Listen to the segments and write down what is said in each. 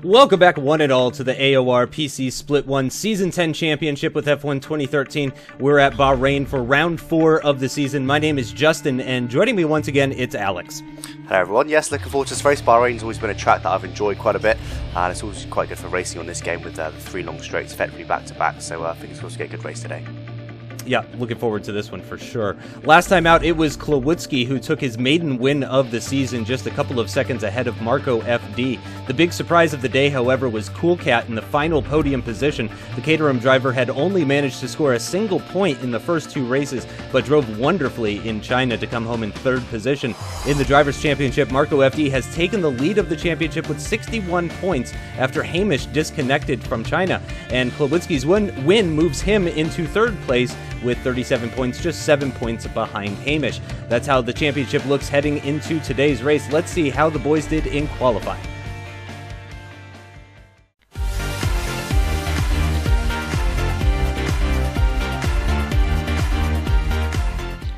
Welcome back, one and all, to the AOR PC Split 1 Season 10 Championship with F1 2013. We're at Bahrain for round 4 of the season. My name is Justin, and joining me once again, it's Alex. Hello everyone, yes, looking forward to this race. Bahrain's always been a track that I've enjoyed quite a bit, and it's always quite good for racing on this game with the 3 long straights effectively back to back, so I think it's going to get a good race today. Yeah, looking forward to this one for sure. Last time out, it was Klawutzke who took his maiden win of the season, just a couple of seconds ahead of Marco FD. The big surprise of the day, however, was Coolcat in the final podium position. The Caterham driver had only managed to score a single point in the first 2 races, but drove wonderfully in China to come home in 3rd position. In the Drivers' Championship, Marco FD has taken the lead of the championship with 61 points after Hamish disconnected from China, and Klawutzke's win moves him into 3rd place with 37 points, just 7 points behind Hamish. That's how the championship looks heading into today's race. Let's see how the boys did in qualifying.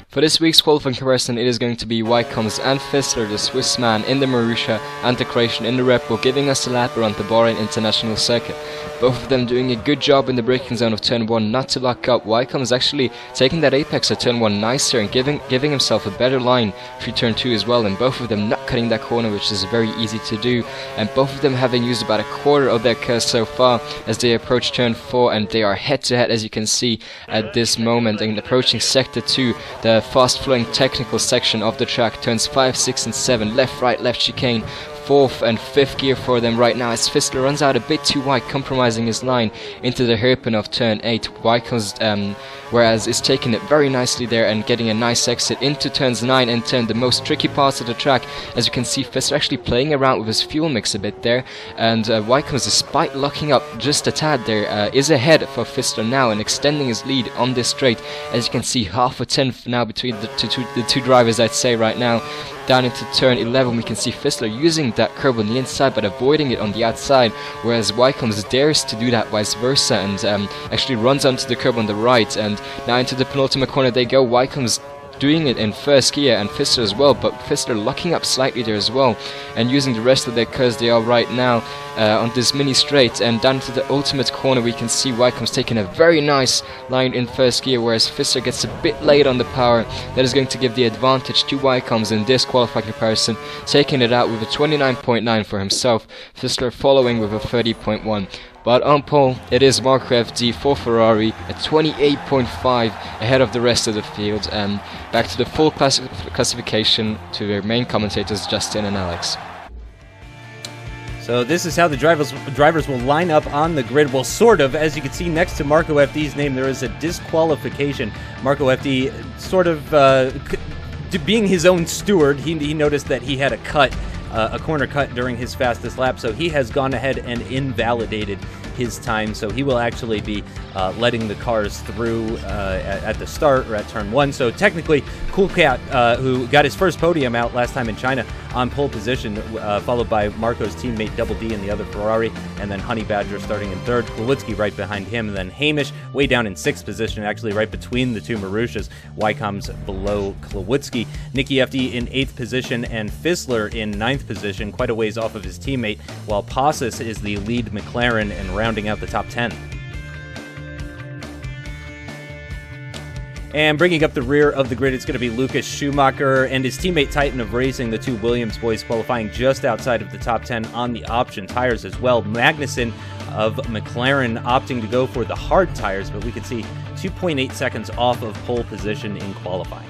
For this week's qualifying comparison, it is going to be Ycoms and Fissler, the Swiss man in the Marussia, and the Croatian in the Red Bull, giving us a lap around the Bahrain International Circuit. Both of them doing a good job in the braking zone of turn 1 not to lock up. Ycoms actually taking that apex of turn 1 nicer and giving himself a better line through turn 2 as well, and both of them not cutting that corner, which is very easy to do, and both of them having used about a quarter of their curse so far as they approach turn 4, and they are head to head, as you can see at this moment, and approaching sector 2, the fast flowing technical section of the track. Turns 5, 6 and 7, left, right, left chicane, 4th and 5th gear for them right now as Fissler runs out a bit too wide, compromising his line into the hairpin of turn 8. Ycoms, whereas is taking it very nicely there and getting a nice exit into turns 9 and 10, the most tricky parts of the track. As you can see, Fissler actually playing around with his fuel mix a bit there, and Ycoms, despite locking up just a tad there, is ahead for Fissler now and extending his lead on this straight. As you can see, half a tenth now between the two drivers, I'd say right now. Down into turn 11, we can see Fissler using that curb on the inside but avoiding it on the outside, whereas Ycoms dares to do that vice versa and actually runs onto the curb on the right. And now into the penultimate corner they go. Ycoms doing it in 1st gear and Fissler as well, but Fissler locking up slightly there as well and using the rest of their curves they are right now on this mini straight. And down to the ultimate corner we can see Ycoms taking a very nice line in 1st gear, whereas Fissler gets a bit late on the power. That is going to give the advantage to Ycoms in this qualifying comparison, taking it out with a 29.9 for himself, Fissler following with a 30.1. But on pole, it is Marco FD for Ferrari at 28.5 ahead of the rest of the field. And back to the full classification to their main commentators, Justin and Alex. So this is how the drivers will line up on the grid. Well, sort of. As you can see next to Marco FD's name, there is a disqualification. Marco FD sort of being his own steward, he noticed that he had a corner cut during his fastest lap, so he has gone ahead and invalidated his time, so he will actually be letting the cars through at the start or at turn 1. So technically, Coolcat, who got his first podium out last time in China, on pole position, followed by Marco's teammate Double D in the other Ferrari, and then Honey Badger starting in 3rd, Klawutzke right behind him, and then Hamish way down in 6th position, actually right between the 2 Marussias. Ycoms below Klawutzke. Nicky FD in 8th position, and Fissler in 9th position, quite a ways off of his teammate, while Passus is the lead McLaren and rounding out the top 10. And bringing up the rear of the grid, it's going to be Lucas Schumacher and his teammate Titan of Racing, the 2 Williams boys, qualifying just outside of the top 10 on the option tires as well. Magnussen of McLaren opting to go for the hard tires, but we can see 2.8 seconds off of pole position in qualifying.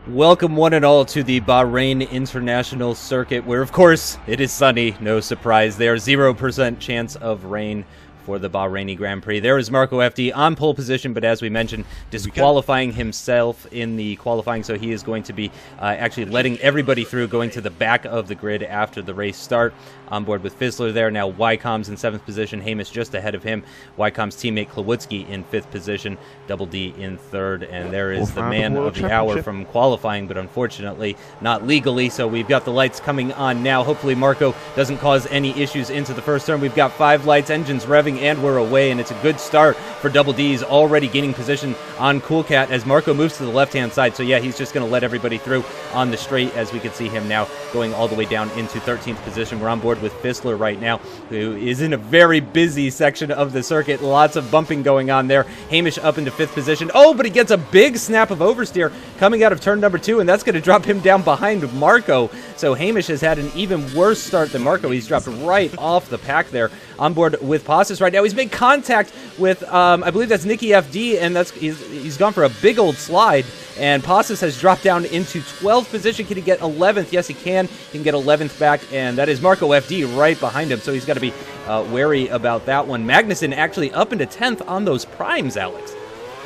Welcome one and all to the Bahrain International Circuit, where of course it is sunny, no surprise there. 0% chance of rain for the Bahraini Grand Prix. There is Marco FD on pole position, but as we mentioned, disqualifying himself in the qualifying, so he is going to be actually letting everybody through, going to the back of the grid after the race start. On board with Fissler there. Now Ycoms in 7th position, Hamish just ahead of him. Ycoms teammate Klawutzke in 5th position, Double D in 3rd, and there is the man of the hour from qualifying, but unfortunately not legally, so we've got the lights coming on now. Hopefully Marco doesn't cause any issues into the first turn. We've got 5 lights, engines revving going, and we're away, and it's a good start for Double D's, already gaining position on Cool Cat as Marco moves to the left-hand side. So yeah, he's just going to let everybody through on the straight, as we can see him now going all the way down into 13th position. We're on board with Fissler right now, who is in a very busy section of the circuit. Lots of bumping going on there. Hamish up into 5th position. Oh, but he gets a big snap of oversteer coming out of turn number 2, and that's going to drop him down behind Marco. So Hamish has had an even worse start than Marco. He's dropped right off the pack there. On board with Passes right now. He's made contact with, I believe that's Nicky FD, and he's gone for a big old slide. And Passes has dropped down into 12th position. Can he get 11th? Yes, he can. He can get 11th back, and that is Marco FD right behind him, so he's got to be wary about that one. Magnussen actually up into 10th on those primes, Alex.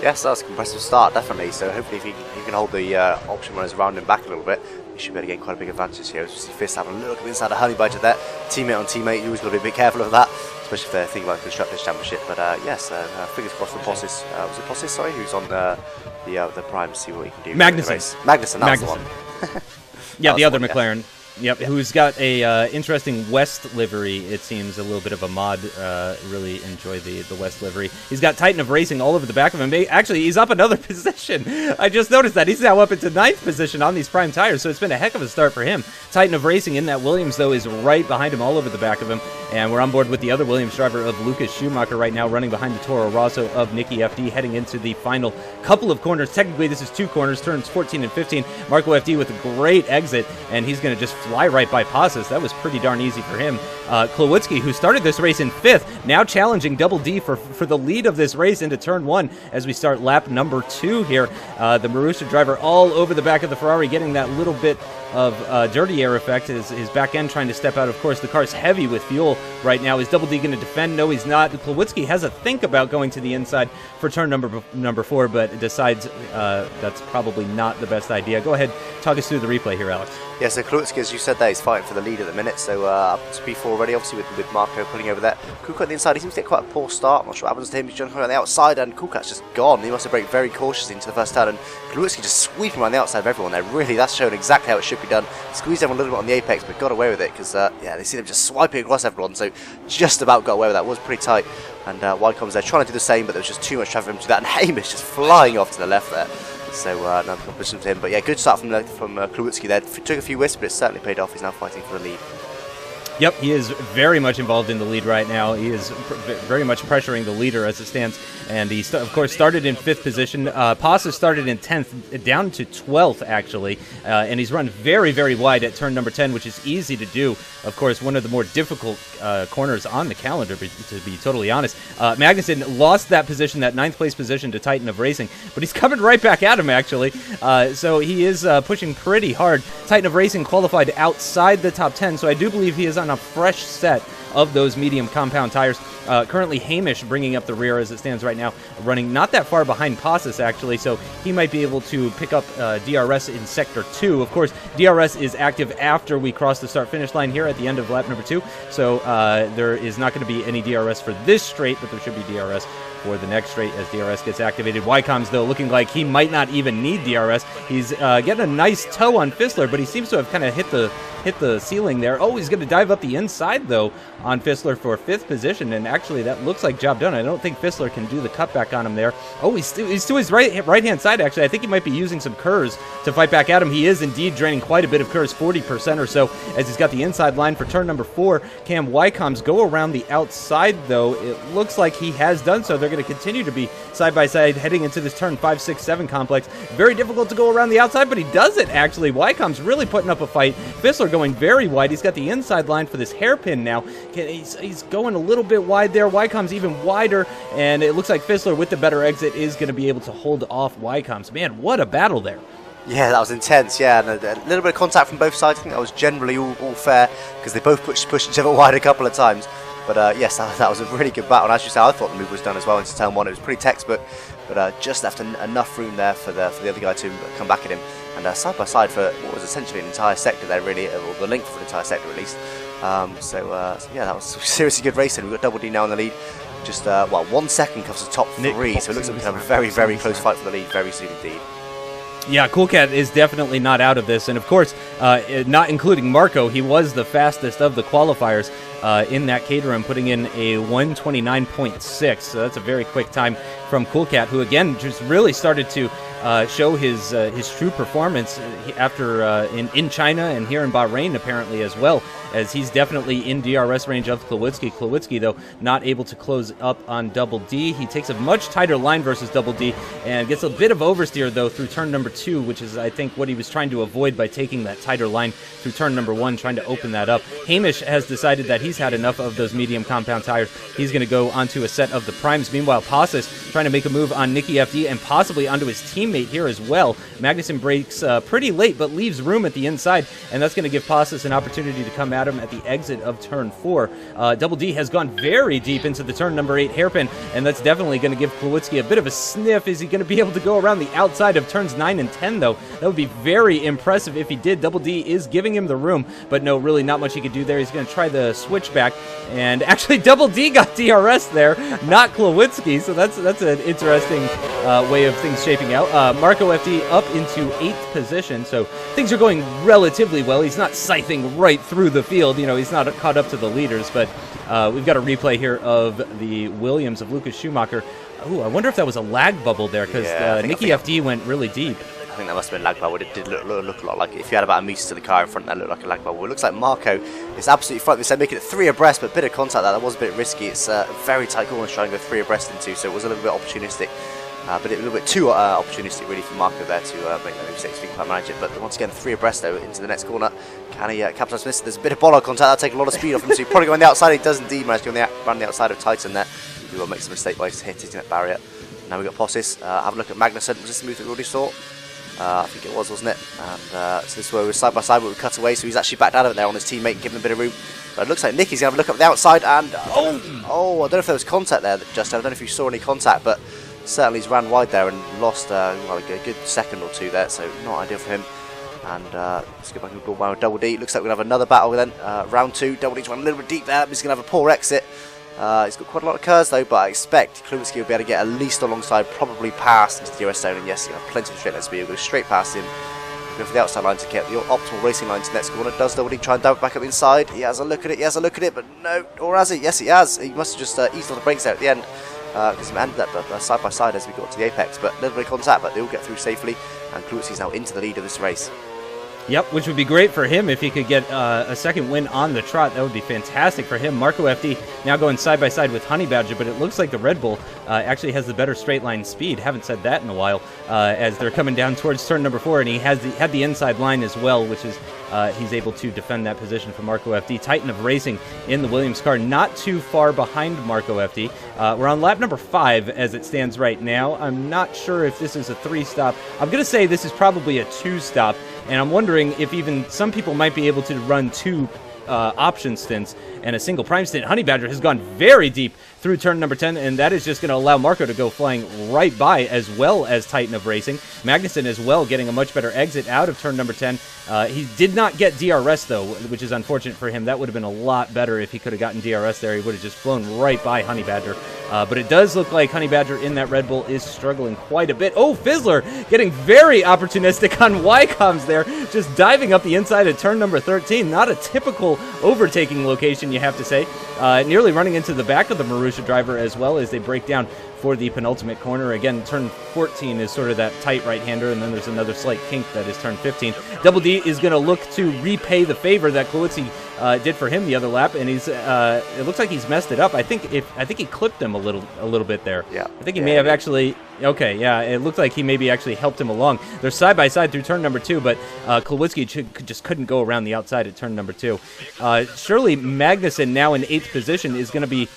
Yes, that's a impressive start, definitely. So hopefully if he can hold the option runners around him back a little bit, he should be able to gain quite a big advantage here. As we see Fist having a look inside the honey badger there. Teammate on teammate, you always got to be a bit careful of that, especially if they're thinking about the Constructors Championship. But yes, fingers crossed for Possis. Was it Possis, sorry, who's on the prime, see what he can do. Magnussen, that's the one. Yeah, the other McLaren. Yep, who's got a interesting West livery, it seems, a little bit of a mod. Really enjoy the West livery. He's got Titan of Racing all over the back of him. Actually, he's up another position. I just noticed that. He's now up into 9th position on these prime tires, so it's been a heck of a start for him. Titan of Racing in that Williams, though, is right behind him, all over the back of him. And we're on board with the other Williams driver of Lucas Schumacher right now, running behind the Toro Rosso of Nicky FD, heading into the final couple of corners. Technically, this is 2 corners, turns 14 and 15. Marco FD with a great exit, and he's going to just fly right by Passes. That was pretty darn easy for him. Klawutzke, who started this race in 5th, now challenging Double D for the lead of this race into turn 1 as we start lap number 2 here. The Marussia driver all over the back of the Ferrari, getting that little bit of dirty air effect. His back end trying to step out. Of course, the car's heavy with fuel right now. Is Double D going to defend? No, he's not. Klawutzke has a think about going to the inside for turn number 4, but decides that's probably not the best idea. Go ahead, talk us through the replay here, Alex. Yeah, so Klawutzke, as you said there, he's fighting for the lead at the minute, so up to P4 already, obviously with Marco pulling over there. Kuka on the inside, he seems to get quite a poor start. I'm not sure what happens to him. He's jumping on the outside, and Kuka's just gone. He must have braked very cautiously into the first turn, and Klawutzke just sweeping around the outside of everyone there. Really, that's showing exactly how it should be done. Squeezed everyone a little bit on the apex, but got away with it, because, yeah, they see them just swiping across everyone, so just about got away with that. It was pretty tight, and Ycoms there trying to do the same, but there was just too much traffic for him to do that, and Hamish just flying off to the left there. So no competition for him, but yeah, good start from Klawutzke there. Took a few wisps, but it certainly paid off. He's now fighting for the lead. Yep, he is very much involved in the lead right now. He is very much pressuring the leader as it stands. And he, of course, started in 5th position. Passes started in 10th, down to 12th, actually. And he's run very, very wide at turn number 10, which is easy to do. Of course, one of the more difficult corners on the calendar, to be totally honest. Magnussen lost that position, that 9th place position, to Titan of Racing. But he's coming right back at him, actually. So he is pushing pretty hard. Titan of Racing qualified outside the top 10, so I do believe he is on a fresh set of those medium compound tires. Currently Hamish bringing up the rear as it stands right now, running not that far behind Passes, actually, so he might be able to pick up DRS in Sector 2. Of course, DRS is active after we cross the start-finish line here at the end of lap number 2, so there is not going to be any DRS for this straight, but there should be DRS for the next straight as DRS gets activated. Ycoms, though, looking like he might not even need DRS. He's getting a nice toe on Fissler, but he seems to have kind of hit the ceiling there. Oh, he's going to dive up the inside, though, on Fissler for 5th position, and actually that looks like job done. I don't think Fissler can do the cutback on him there. Oh, he's to his right-hand side, actually. I think he might be using some KERS to fight back at him. He is indeed draining quite a bit of KERS, 40% or so, as he's got the inside line for turn number 4. Can Ycoms go around the outside, though? It looks like he has done so. They're going to continue to be side-by-side heading into this turn 5, 6, 7 complex. Very difficult to go around the outside, but he does it, actually. Ycoms really putting up a fight. Fissler going very wide. He's got the inside line for this hairpin now. He's going a little bit wide there. Ycoms even wider, and it looks like Fissler with the better exit is going to be able to hold off Ycoms. Man, what a battle there. Yeah, that was intense, yeah, and a little bit of contact from both sides. I think that was generally all fair, because they both pushed each other wide a couple of times. But yes, that was a really good battle, and as you say, I thought the move was done as well into turn 1. It was pretty textbook, but just left enough room there for the other guy to come back at him. And side by side for what was essentially an entire sector there, really, or the length of an entire sector at least. So yeah, that was seriously good racing. We've got Double D now in the lead. Just, 1 second covers the top 3, so it looks like we can have a very, very close fight for the lead very soon indeed. Yeah, Cool Cat is definitely not out of this, and of course, not including Marco, he was the fastest of the qualifiers in that Caterham, putting in a 1:29.6, so that's a very quick time from Cool Cat, who again just really started to show his true performance after in China and here in Bahrain apparently as well, as he's definitely in DRS range of Klawutzke. Klawutzke, though, not able to close up on Double D. He takes a much tighter line versus Double D and gets a bit of oversteer, though, through turn number 2, which is, I think, what he was trying to avoid by taking that tighter line through turn number 1, trying to open that up. Hamish has decided that he's had enough of those medium compound tires. He's going to go onto a set of the primes. Meanwhile, Passes trying to make a move on Nicky FD and possibly onto his teammate here as well. Magnussen brakes pretty late, but leaves room at the inside, and that's going to give Passes an opportunity to come at him at the exit of turn 4. Double D has gone very deep into the turn number 8 hairpin, and that's definitely going to give Klawutzke a bit of a sniff. Is he going to be able to go around the outside of turns 9 and 10, though? That would be very impressive if he did. Double D is giving him the room, but no, really not much he could do there. He's going to try the switchback, and actually Double D got DRS there, not Klawutzke, so that's an interesting way of things shaping out. Marco FD up into 8th position, so things are going relatively well. He's not scything right through the field, you know, he's not caught up to the leaders, but we've got a replay here of the Williams of Lucas Schumacher. Ooh, I wonder if that was a lag bubble there, because Nicky FD went really deep. I think that must have been lag bubble. It did look a lot like, if you had about a metre to the car in front, that looked like a lag bubble. It looks like Marco is absolutely front. They said making it 3 abreast, but a bit of contact there. That was a bit risky. It's a very tight corner to try and go 3 abreast into, so it was a little bit opportunistic. But a little bit too opportunistic, really, for Marco there to make that mistake, so he can quite manage it. But once again, 3 abreast, though, into the next corner. Can he capitalise on this? There's a bit of bollard contact. That'll take a lot of speed off him, so he'll probably go on the outside. He does indeed manage to go around the outside of Titan there. He will make some mistake by hitting that barrier. Now we've got Possis. Have a look at Magnussen. Was this the move that we already saw? I think it was, wasn't it? And so this is where we're side by side, but we cut away, so he's actually backed out of it there on his teammate, giving him a bit of room. But it looks like Nicky's going to have a look up the outside, and I don't know if there was contact there, Justin. I don't know if you saw any contact, but certainly he's ran wide there and lost well, a good second or two there, so not ideal for him. And let's go back and go with Double D. Looks like we're going to have another battle then. Round 2, Double D's run a little bit deep there. He's going to have a poor exit. He's got quite a lot of curves though, but I expect Klawutzke will be able to get at least alongside, probably past into the DRS zone. And yes, he'll have plenty of straight line speed. He'll go straight past him. Go for the outside line to get the optimal racing line to the next corner. Does Double D try and dump it back up inside? He has a look at it, but no. Or has he? Yes, he has. He must have just eased on the brakes there at the end. Because he ended that side by side as we got to the apex, but a little bit of contact, but they all get through safely, and Klawutzke's now into the lead of this race. Yep, which would be great for him if he could get a second win on the trot. That would be fantastic for him. Marco FD now going side by side with Honey Badger, but it looks like the Red Bull actually has the better straight line speed. Haven't said that in a while, as they're coming down towards turn number 4, and he had the inside line as well, which is he's able to defend that position for Marco FD. Titan of Racing in the Williams car, not too far behind Marco FD. We're on lap number 5 as it stands right now. I'm not sure if this is a 3-stop. I'm going to say this is probably a 2-stop, and I'm wondering if even some people might be able to run 2 option stints and a single prime stint. Honey Badger has gone very deep through turn number 10, and that is just going to allow Marco to go flying right by, as well as Titan of Racing. Magnussen as well getting a much better exit out of turn number 10. He did not get DRS though, which is unfortunate for him. That would have been a lot better if he could have gotten DRS there. He would have just flown right by Honey Badger. But it does look like Honey Badger in that Red Bull is struggling quite a bit. Oh, Fizzler getting very opportunistic on Ycoms there, just diving up the inside of turn number 13. Not a typical overtaking location, you have to say. Nearly running into the back of the Marussia driver as well as they break down for the penultimate corner. Again, turn 14 is sort of that tight right-hander, and then there's another slight kink that is turn 15. Double D is going to look to repay the favor that Klawutzke did for him the other lap, and he's it looks like he's messed it up. I think he clipped him a little bit there. Yeah. I think he may have actually. Okay, yeah, it looked like he maybe actually helped him along. They're side by side through turn number 2, but Klawutzke just couldn't go around the outside at turn number 2. Surely Magnussen, now in 8th position, is going to be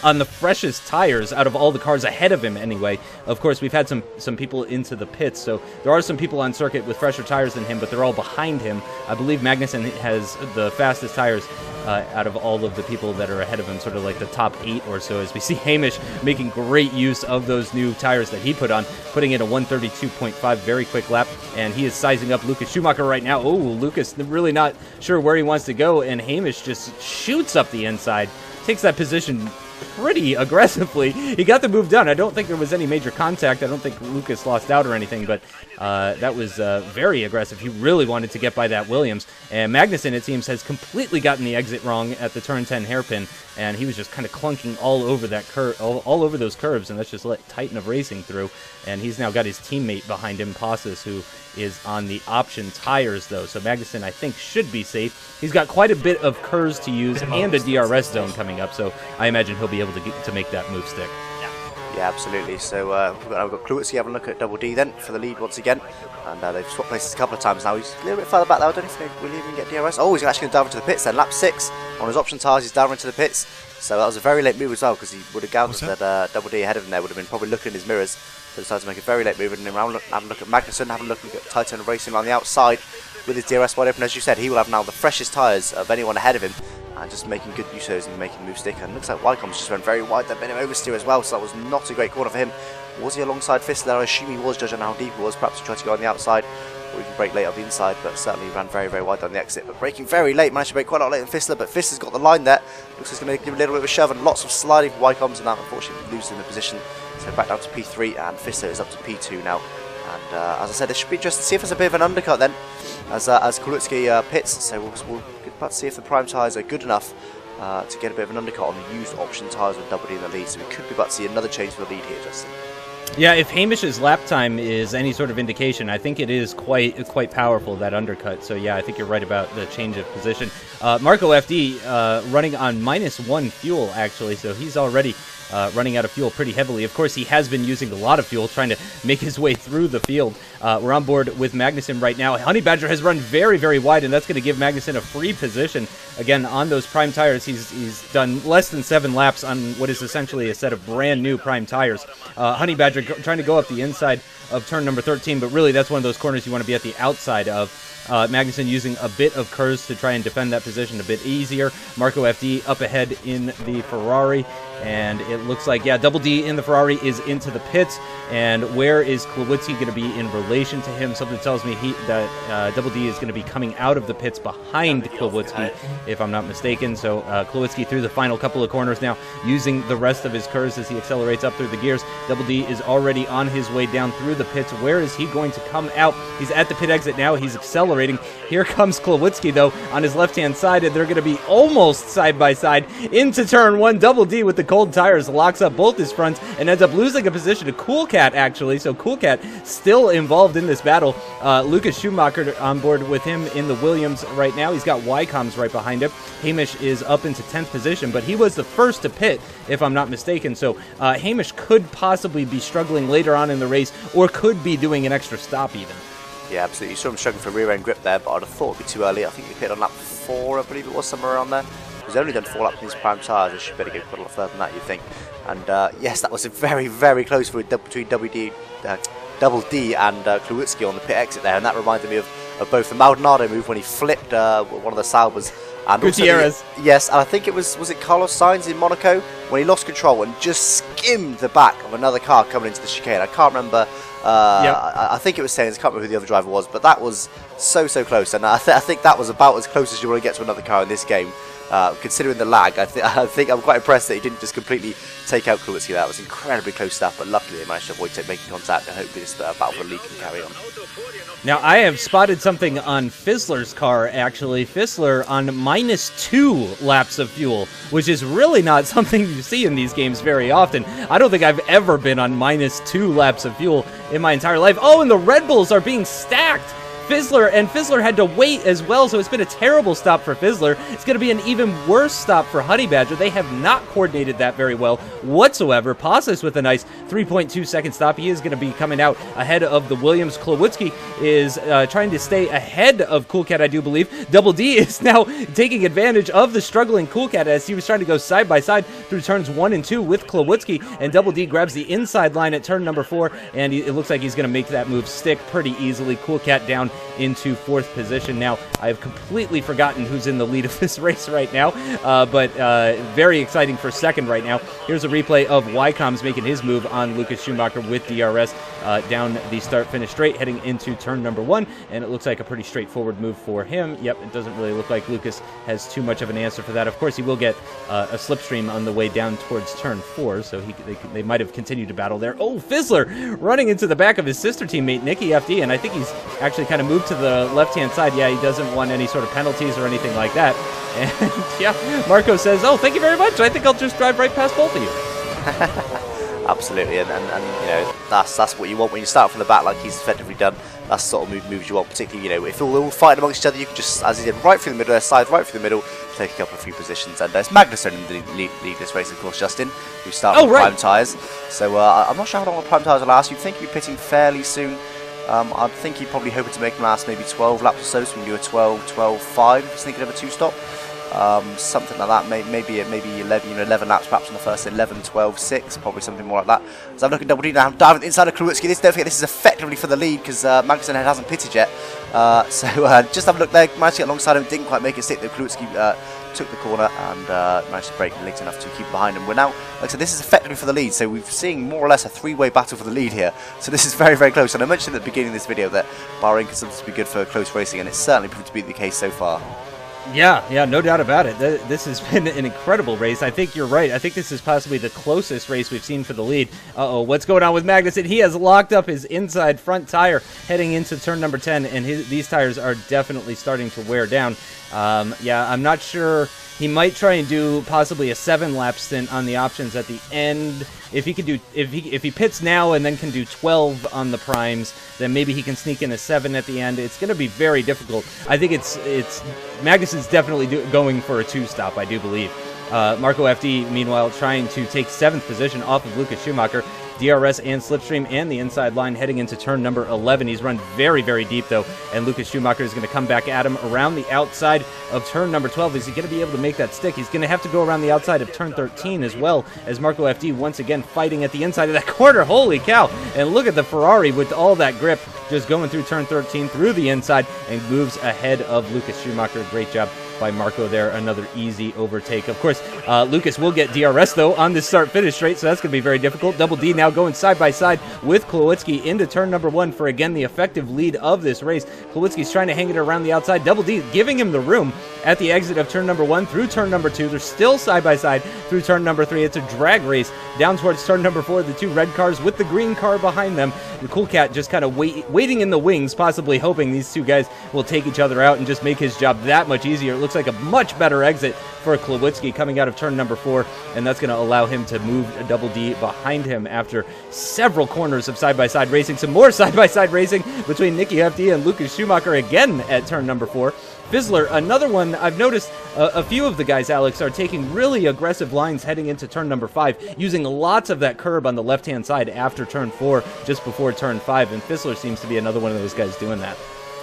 on the freshest tires out of all the cars ahead of him anyway. Of course, we've had some people into the pits, so there are some people on circuit with fresher tires than him, but they're all behind him. I believe Magnussen has the fastest tires out of all of the people that are ahead of him, sort of like the top 8 or so, as we see Hamish making great use of those new tires that he put on, putting in a 132.5 very quick lap, and he is sizing up Lucas Schumacher right now. Oh, Lucas really not sure where he wants to go, and Hamish just shoots up the inside, takes that position pretty aggressively. He got the move done. I don't think there was any major contact. I don't think Lucas lost out or anything, but that was very aggressive. He really wanted to get by that Williams. And Magnussen, it seems, has completely gotten the exit wrong at the turn 10 hairpin, and he was just kind of clunking all over that curve, all over those curves, and that's just let Titan of Racing through. And he's now got his teammate behind him, Passes, who is on the option tires, though. So Magnussen, I think, should be safe. He's got quite a bit of curves to use and a DRS zone coming up, so I imagine he'll be able to make that move stick. Yeah, absolutely. So we've got Klawutzke having a look at Double D then for the lead once again. And they've swapped places a couple of times now. He's a little bit further back though. I don't know if we'll even get DRS. Oh, he's actually going to dive into the pits then. Lap 6 on his option tyres. He's down into the pits. So that was a very late move as well, because he would have gathered that Double D ahead of him there would have been probably looking in his mirrors. So decided to make a very late move and then have a look at Magnussen, have a look at Titan Racing on the outside with his DRS wide open. As you said, he will have now the freshest tyres of anyone ahead of him. And just making good use of those and making moves stick. And looks like Ycoms just went very wide. They've been him oversteer as well, so that was not a great corner for him. Was he alongside Fistler? I assume he was, judging how deep he was. Perhaps he tried to go on the outside, or even brake late on the inside, but certainly ran very, very wide on the exit. But braking very late, managed to brake quite a lot later than Fistler, but Fistler's got the line there. Looks like he's going to give a little bit of a shove and lots of sliding for Ycoms, and that unfortunately losing the position. So back down to P3, and Fistler is up to P2 now. And as I said, it should be interesting to see if there's a bit of an undercut then, as Klawutzke pits. So we'll get back to see if the prime tyres are good enough to get a bit of an undercut on the used option tyres with Double D in the lead. So we could be about to see another change for the lead here, Justin. Yeah, if Hamish's lap time is any sort of indication, I think it is quite powerful, that undercut. So yeah, I think you're right about the change of position. Marco FD running on -1 fuel, actually, so he's already running out of fuel pretty heavily. Of course, he has been using a lot of fuel trying to make his way through the field. We're on board with Magnussen right now. Honey Badger has run very, very wide, and that's going to give Magnussen a free position. Again, on those prime tires, he's done less than 7 laps on what is essentially a set of brand new prime tires. Honey Badger trying to go up the inside of turn number 13, but really that's one of those corners you want to be at the outside of. Magnussen using a bit of curves to try and defend that position a bit easier. Marco FD up ahead in the Ferrari, and it looks like, yeah, Double D in the Ferrari is into the pits. And where is Klawutzke going to be in relation to him? Something tells me that Double D is going to be coming out of the pits behind Klawutzke, if I'm not mistaken. So Klawutzke through the final couple of corners now, using the rest of his curves as he accelerates up through the gears. Double D is already on his way down through the pits. Where is he going to come out? He's at the pit exit now. He's accelerating. Here comes Klawutzke, though, on his left-hand side, and they're going to be almost side by side into turn 1. Double D with the cold tires locks up both his fronts and ends up losing a position to Cool Cat, actually. So Cool Cat still involved in this battle. Lucas Schumacher on board with him in the Williams right now. He's got Ycoms right behind him. Hamish is up into 10th position, but he was the first to pit, if I'm not mistaken. So Hamish could possibly be struggling later on in the race, or could be doing an extra stop even. Yeah, absolutely. You saw him struggling for rear end grip there, but I'd have thought it'd be too early. I think he hit on lap 4, I believe it was, somewhere around there. He's only done 4 laps in his prime tyres. He should better go quite a lot further than that, you'd think. And yes, that was a very, very close for between Double D and Klawutzke on the pit exit there, and that reminded me of both the Maldonado move when he flipped one of the Saubers. And Gutierrez. Yes, and I think it was it Carlos Sainz in Monaco when he lost control and just skimmed the back of another car coming into the chicane. I can't remember. I think it was Sainz. I can't remember who the other driver was, but that was so close, and I think that was about as close as you want to get to another car in this game. Considering the lag, I think I'm quite impressed that he didn't just completely take out Klawutzke. That was incredibly close stuff, but luckily they managed to avoid making contact, and hopefully this battle for the lead can carry on. Now, I have spotted something on Fizzler's car, actually. Fizzler on -2 laps of fuel, which is really not something you see in these games very often. I don't think I've ever been on -2 laps of fuel in my entire life. Oh, and the Red Bulls are being stacked. Fizzler had to wait as well, so it's been a terrible stop for Fizzler. It's going to be an even worse stop for Honey Badger. They have not coordinated that very well whatsoever. Passes with a nice 3.2 second stop. He is going to be coming out ahead of the Williams. Klawutzke is trying to stay ahead of Cool Cat, I do believe. Double D is now taking advantage of the struggling Cool Cat as he was trying to go side by side through turns 1 and 2 with Klawutzke, and Double D grabs the inside line at turn number 4, and it looks like he's going to make that move stick pretty easily. Cool Cat down into 4th position. Now, I have completely forgotten who's in the lead of this race right now, but very exciting for 2nd right now. Here's a replay of Ycoms making his move on Lucas Schumacher with DRS down the start-finish straight, heading into turn number 1, and it looks like a pretty straightforward move for him. Yep, it doesn't really look like Lucas has too much of an answer for that. Of course, he will get a slipstream on the way down towards turn 4, so they might have continued to battle there. Oh, Fizzler running into the back of his sister teammate, Nicky FD, and I think he's actually kind of moved to the left-hand side. Yeah, he doesn't want any sort of penalties or anything like that. And yeah, Marco says, oh, thank you very much. I think I'll just drive right past both of you. Absolutely, and you know, that's what you want when you start from the back like he's effectively done. That's the sort of moves you want, particularly, you know, if they're all fighting amongst each other, you can just, as he did, right through the middle, side right through the middle, take a couple of few positions. And it's Magnussen in the lead this race, of course, Justin, who started with prime tyres. So I'm not sure how long the prime tyres will last. You'd think he'd be pitting fairly soon. I think he'd probably hoping to make them last maybe 12 laps or so, so we can do a 12-5, just thinking of a 2-stop. Something like that, maybe 11 laps perhaps on the first, 11-12-6, probably something more like that. So I'm looking double D now, I'm diving inside of Klawutzke. Don't forget this is effectively for the lead because Magnussen hasn't pitted yet. So just have a look there, managed to get alongside him, didn't quite make it stick though. Klawutzke took the corner and managed to brake late enough to keep behind him. We're now, like I said, this is effectively for the lead, so we're seeing more or less a 3-way battle for the lead here. So this is very, very close. And I mentioned at the beginning of this video that Bahrain can sometimes be good for close racing, and it's certainly proved to be the case so far. Yeah, no doubt about it. This has been an incredible race. I think you're right. I think this is possibly the closest race we've seen for the lead. Uh-oh, what's going on with Magnussen? He has locked up his inside front tire heading into turn number 10, and these tires are definitely starting to wear down. Yeah, I'm not sure. He might try and do possibly a 7-lap stint on the options at the end. If he could do, if he pits now and then can do 12 on the primes, then maybe he can sneak in a 7 at the end. It's going to be very difficult. I think it's Magnussen's definitely going for a 2-stop. I do believe. Marco FD, meanwhile, trying to take 7th position off of Lucas Schumacher. DRS and slipstream and the inside line heading into turn number 11. He's run very, very deep, though, and Lucas Schumacher is going to come back at him around the outside of turn number 12. Is he going to be able to make that stick? He's going to have to go around the outside of turn 13 as well, as Marco FD once again fighting at the inside of that corner. Holy cow! And look at the Ferrari with all that grip, just going through turn 13 through the inside and moves ahead of Lucas Schumacher. Great job by Marco there. Another easy overtake. Of course, Lucas will get DRS, though, on this start-finish straight, so that's going to be very difficult. Double D now going side-by-side with Klawutzke into turn number 1 for, again, the effective lead of this race. Klawutzke's trying to hang it around the outside. Double D giving him the room at the exit of turn number 1 through turn number 2. They're still side-by-side through turn number 3. It's a drag race down towards turn number 4. The 2 red cars with the green car behind them. The Cool Cat just kind of waiting in the wings, possibly hoping these 2 guys will take each other out and just make his job that much easier. It looks like a much better exit for Klawutzke coming out of turn number 4, and that's going to allow him to move a Double D behind him after several corners of side-by-side racing. Some more side-by-side racing between Nicky FD and Lucas Schumacher again at turn number 4. Fizzler, another one. I've noticed a few of the guys, Alex, are taking really aggressive lines heading into turn number 5, using lots of that curb on the left-hand side after turn 4, just before turn 5, and Fizzler seems to be another one of those guys doing that.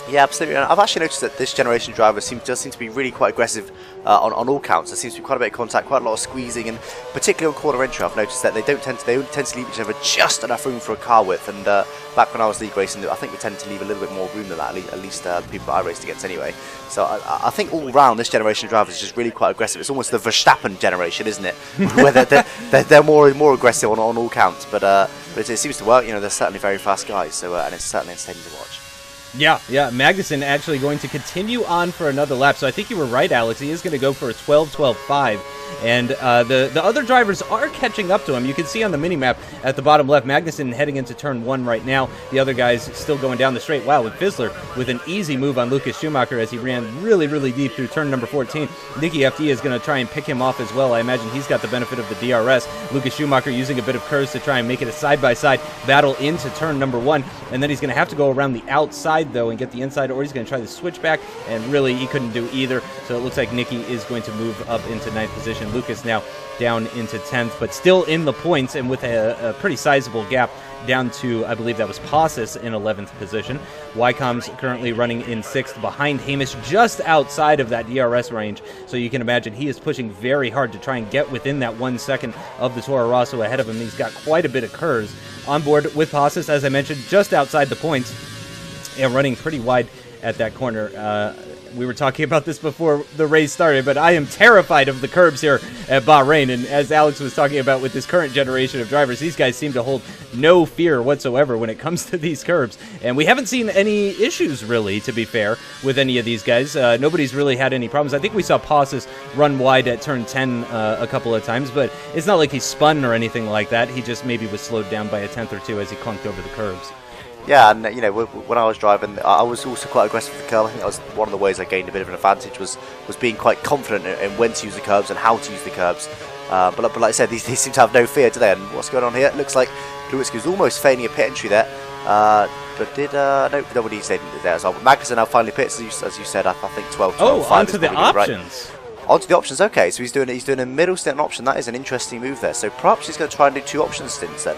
Yeah, absolutely. And I've actually noticed that this generation driver does seem to be really quite aggressive on all counts. There seems to be quite a bit of contact, quite a lot of squeezing, and particularly on corner entry, I've noticed that they tend to leave each other just enough room for a car width. And back when I was league racing, I think we tended to leave a little bit more room than that. At least the people I raced against anyway. So I think all round this generation of drivers is just really quite aggressive. It's almost the Verstappen generation, isn't it? Where they're more aggressive on all counts. But it seems to work. You know, they're certainly very fast guys. So and it's certainly entertaining to watch. Yeah, Magnussen actually going to continue on for another lap. So I think you were right, Alex. He is going to go for a 12-12-5. And the other drivers are catching up to him. You can see on the mini-map at the bottom left, Magnussen heading into turn 1 right now. The other guys still going down the straight. Wow, with Fizzler with an easy move on Lucas Schumacher as he ran really, really deep through turn number 14. Nicky FD is going to try and pick him off as well. I imagine he's got the benefit of the DRS. Lucas Schumacher using a bit of curves to try and make it a side-by-side battle into turn number 1. And then he's going to have to go around the outside, though, and get the inside, or he's going to try the switchback, and really he couldn't do either. So it looks like Nicky is going to move up into 9th position. Lucas now down into 10th, but still in the points and with a pretty sizable gap down to, I believe that was Passus in 11th position. Ycoms currently running in 6th behind Hamish, just outside of that DRS range. So you can imagine he is pushing very hard to try and get within that 1 second of the Toro Rosso ahead of him. He's got quite a bit of curves on board with Passus, as I mentioned, just outside the points. Yeah, running pretty wide at that corner. We were talking about this before the race started, but I am terrified of the curbs here at Bahrain. And as Alex was talking about with this current generation of drivers, these guys seem to hold no fear whatsoever when it comes to these curbs. And we haven't seen any issues, really, to be fair, with any of these guys. Nobody's really had any problems. I think we saw Pauses run wide at turn 10 a couple of times, but it's not like he spun or anything like that. He just maybe was slowed down by a tenth or two as he clunked over the curbs. Yeah, and you know, when I was driving, I was also quite aggressive with the curb. I think that was one of the ways I gained a bit of an advantage was being quite confident in when to use the curbs and how to use the curbs. But like I said, these seem to have no fear, do they? And what's going on here? It looks like Klawutzke was almost feigning a pit entry there, but did no, nobody said there as well. But Magnus now finally pits, as you said. I think 12, 12, 5 onto the options. Right. Onto the options. Okay, so he's doing a middle stint option. That is an interesting move there. So perhaps he's going to try and do 2 option stints then.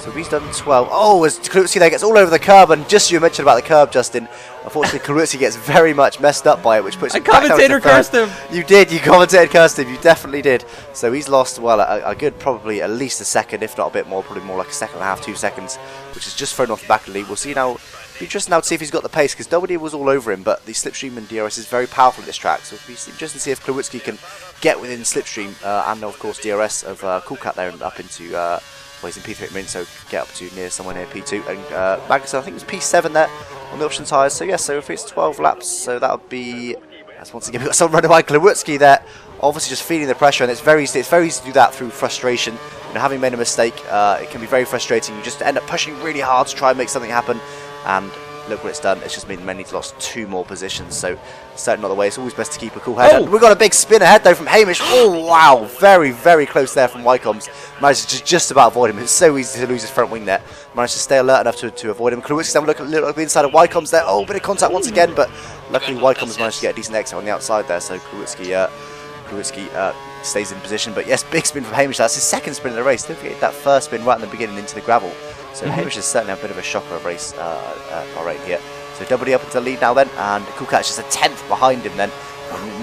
So he's done 12. Oh, as Klawutzke there gets all over the curb, and just you mentioned about the curb, Justin. Unfortunately, Klawutzke gets very much messed up by it, which puts him back down to third. Cursed him. You did. You commentated cursed him. You definitely did. So he's lost, well, a good probably at least a second, if not a bit more, probably more like a second and a half, 2 seconds, which is just thrown off the back of the lead. We'll see now. It'll be interesting now to see if he's got the pace, because W was all over him, but the slipstream and DRS is very powerful at this track. So it'll be interesting to see if Klawutzke can get within slipstream and of course DRS of Coolcat there and up into. Well, he's in P3 at the minute, so get up to somewhere near P2. And Magnus, I think it was P7 there on the option tyres. So yes, so if it's 12 laps, so that would be. As once again, we've got someone running by Klawutzke there, obviously just feeling the pressure, and it's very easy to do that through frustration. You know, having made a mistake, it can be very frustrating. You just end up pushing really hard to try and make something happen, and look what it's done. It's just meant he's lost 2 more positions, so certainly not the way. It's always best to keep a cool head. We've got a big spin ahead though from Hamish. Oh wow, very, very close there from Ycoms. Managed to just about avoid him. It's so easy to lose his front wing there. Managed to stay alert enough to avoid him. Klawutzke's having a look at the inside of Ycoms there. Oh, bit of contact once again, but luckily Ycoms managed to get a decent exit on the outside there, so Klawutzke stays in position. But yes, big spin from Hamish. That's his second spin in the race. Don't forget that first spin right in the beginning into the gravel. So Hamish has certainly had a bit of a shocker of race right here. So double up into the lead now then, and Coolcat's just a tenth behind him then.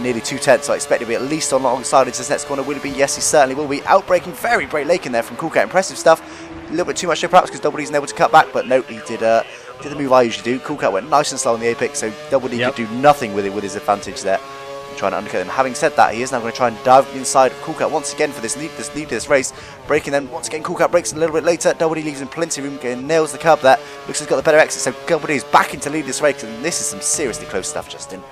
Nearly 2 tenths, so I expect to be at least alongside into this next corner. Will it be? Yes, he certainly will be. Outbraking very Great Lake in there from Coolcat. Impressive stuff. A little bit too much though perhaps because Double D's able to cut back, but no, he did the move I usually do. Coolcat went nice and slow on the apex, so Double D could do nothing with it with his advantage there. Trying to undercut him. Having said that, he is now going to try and dive inside of Coolcat once again for this lead to this race. Breaking them once again. Coolcat breaks a little bit later. Double D leaves him plenty of room and nails the curb there. Looks like he's got the better exit, so Double D is back into lead this race, and this is some seriously close stuff, Justin.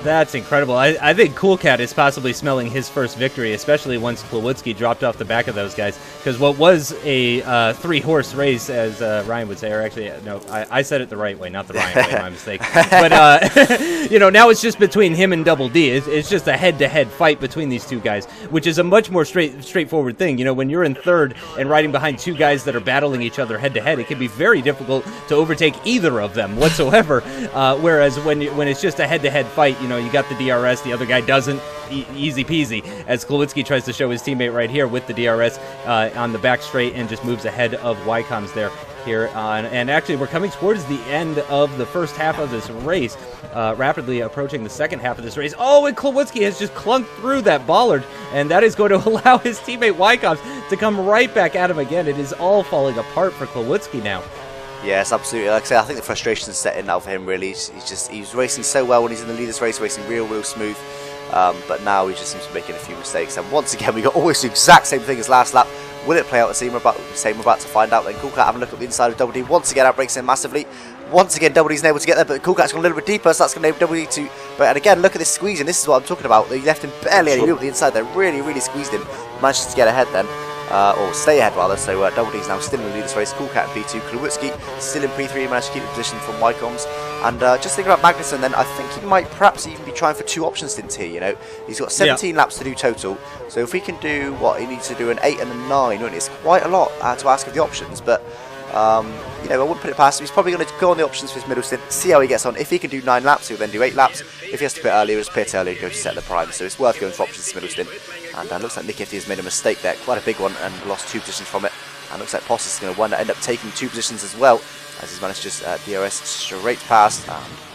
That's incredible. I think Coolcat is possibly smelling his first victory, especially once Klawutzke dropped off the back of those guys. Because what was a 3-horse race, as Ryan would say, or actually, no, I said it the right way, not the Ryan way, my mistake. But, you know, now it's just between him and Double D. It's just a head-to-head fight between these two guys, which is a much more straightforward thing. You know, when you're in third and riding behind 2 guys that are battling each other head-to-head, it can be very difficult to overtake either of them whatsoever. Whereas when it's just a head-to-head fight, you know, you got the DRS, the other guy doesn't, easy peasy, as Klawutzke tries to show his teammate right here with the DRS on the back straight and just moves ahead of Ycoms there. And actually we're coming towards the end of the first half of this race, rapidly approaching the second half of this race. Oh, and Klawutzke has just clunked through that bollard, and that is going to allow his teammate Ycoms to come right back at him again. It is all falling apart for Klawutzke now. Yes, absolutely. Like I say, I think the frustration is setting now for him. Really, he's racing so well when he's in the lead of this race, racing real smooth. But now he just seems to be making a few mistakes. And once again, we got always the exact same thing as last lap. Will it play out the same? We're about to find out. Then Coolcat having a look at the inside of Double D. Once again, outbreaks him massively. Once again, Double D's able to get there, but Coolcat's gone a little bit deeper, so that's going to enable Double D to. But and again, look at this squeezing. This is what I'm talking about. He left him barely any room at the inside there. Really squeezed him. Managed to get ahead then. Or stay ahead rather, so Double D's now still in the lead of this race. Coolcat in P2, Klawutzke still in P3, managed to keep the position from Ycoms. And just thinking about Magnussen then, I think he might perhaps even be trying for 2 option stints here, you know. He's got 17 laps to do total, so if we can do what he needs to do, an 8 and a 9, it's quite a lot to ask of the options, but you know, I wouldn't put it past him. He's probably going to go on the options for his middle stint, see how he gets on. If he can do 9 laps, he'll then do 8 laps. If he has to pit earlier, he'll just pit earlier and go to set the prime. So it's worth going for options for middle stint. And looks like Nick Ifty has made a mistake there, quite a big one, and lost 2 positions from it. And looks like Postis is going to end up taking 2 positions as well, as he's managed to just DRS straight past.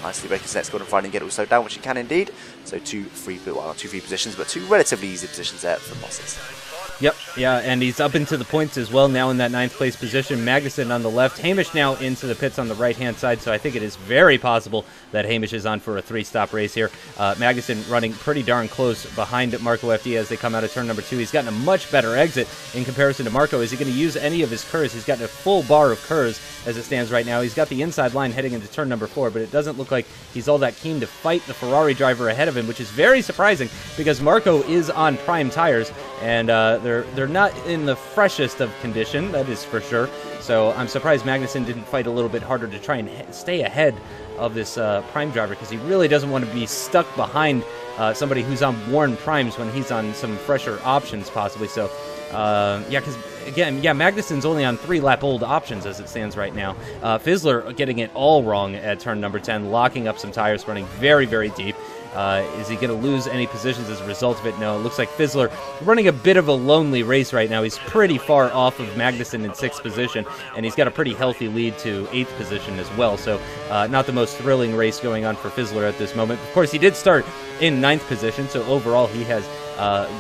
Nicely breaking his next corner and finding get it all slowed down, which he can indeed. So 2 free positions, but 2 relatively easy positions there for Postis. Yep, yeah, and he's up into the points as well now in that 9th place position. Magnussen on the left, Hamish now into the pits on the right-hand side, so I think it is very possible that Hamish is on for a 3-stop race here. Magnussen running pretty darn close behind Marco FD as they come out of turn number 2. He's gotten a much better exit in comparison to Marco. Is he going to use any of his curves? He's gotten a full bar of curves as it stands right now. He's got the inside line heading into turn number 4, but it doesn't look like he's all that keen to fight the Ferrari driver ahead of him, which is very surprising because Marco is on prime tires, and they're not in the freshest of condition, that is for sure. So I'm surprised Magnussen didn't fight a little bit harder to try and stay ahead of this prime driver, because he really doesn't want to be stuck behind somebody who's on worn primes when he's on some fresher options possibly. So yeah, because again, yeah, Magnussen's only on 3-lap-old options as it stands right now. Fizzler getting it all wrong at turn number 10, locking up some tires, running very, very deep. Is he going to lose any positions as a result of it? No, it looks like Fizzler running a bit of a lonely race right now. He's pretty far off of Magnussen in 6th position, and he's got a pretty healthy lead to 8th position as well. So not the most thrilling race going on for Fizzler at this moment. Of course, he did start in 9th position, so overall he has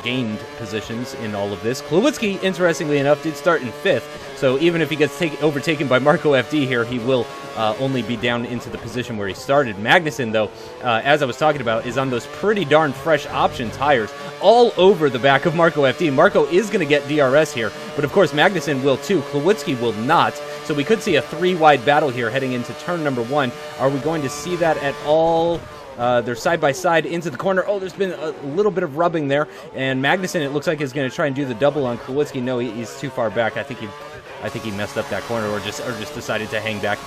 gained positions in all of this. Klawutzke, interestingly enough, did start in 5th, so even if he gets overtaken by Marco FD here, he will only be down into the position where he started. Magnussen, though, as I was talking about, is on those pretty darn fresh option tires all over the back of Marco FD. Marco is going to get DRS here, but of course Magnussen will too. Klawutzke will not, so we could see a 3-wide battle here heading into turn number 1. Are we going to see that at all? They're side by side into the corner. Oh, there's been a little bit of rubbing there, and Magnussen, it looks like, is going to try and do the double on Klawutzke. No, he's too far back. I think he messed up that corner, or just decided to hang back.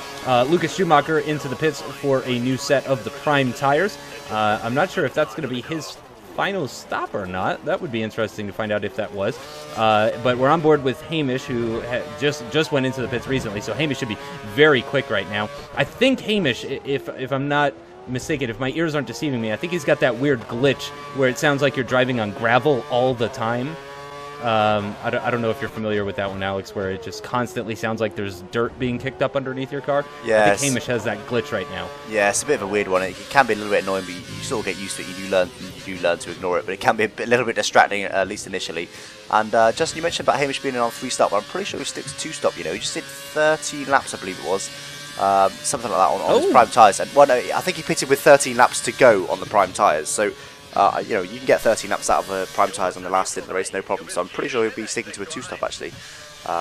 Lucas Schumacher into the pits for a new set of the prime tires. I'm not sure if that's going to be his final stop or not. That would be interesting to find out if that was. But we're on board with Hamish, who just went into the pits recently, so Hamish should be very quick right now. I think Hamish, if I'm not mistaken, if my ears aren't deceiving me, I think he's got that weird glitch where it sounds like you're driving on gravel all the time. I don't know if you're familiar with that one, Alex, where it just constantly sounds like there's dirt being kicked up underneath your car. Yes. I think Hamish has that glitch right now. Yeah, it's a bit of a weird one. It can be a little bit annoying, but you sort of get used to it. You do learn to ignore it, but it can be a little bit distracting, at least initially. And Justin, you mentioned about Hamish being on 3-stop, but I'm pretty sure he sticks 2-stop. You know, he just did 13 laps, I believe it was. Something like that on his prime tyres. And well, no, I think he pitted with 13 laps to go on the prime tyres. So, you know, you can get 13 laps out of prime tyres on the last stint of the race, no problem. So I'm pretty sure he'll be sticking to a 2-stop actually.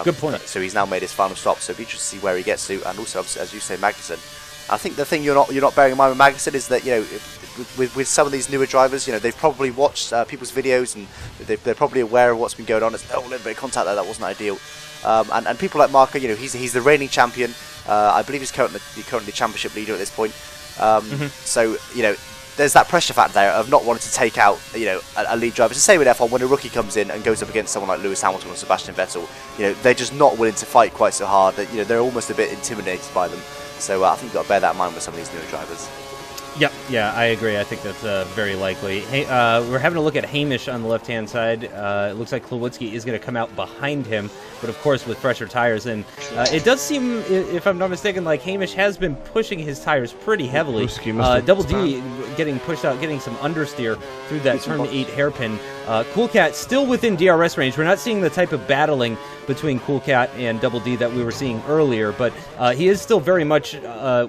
Good point. So he's now made his final stop. So it'll be interesting to see where he gets to. And also, as you say, Magnussen. I think the thing you're not bearing in mind with Magnussen is that, you know, with some of these newer drivers, you know, they've probably watched people's videos and they're probably aware of what's been going on. It's a little bit of contact there, that wasn't ideal. And people like Marco, you know, he's the reigning champion. I believe he's currently the championship leader at this point. So, you know, there's that pressure factor there of not wanting to take out, you know, a lead driver. It's the same with F1 when a rookie comes in and goes up against someone like Lewis Hamilton or Sebastian Vettel. You know, they're just not willing to fight quite so hard. That, you know, they're almost a bit intimidated by them. So I think you've got to bear that in mind with some of these newer drivers. Yep, yeah, I agree. I think that's very likely. Hey, we're having a look at Hamish on the left-hand side. It looks like Klawutzke is going to come out behind him, but of course with fresher tires. And it does seem, if I'm not mistaken, like Hamish has been pushing his tires pretty heavily. Double D getting pushed out, getting some understeer through that turn 8 hairpin. Cool Cat still within DRS range. We're not seeing the type of battling between Cool Cat and Double D that we were seeing earlier, but he is still very much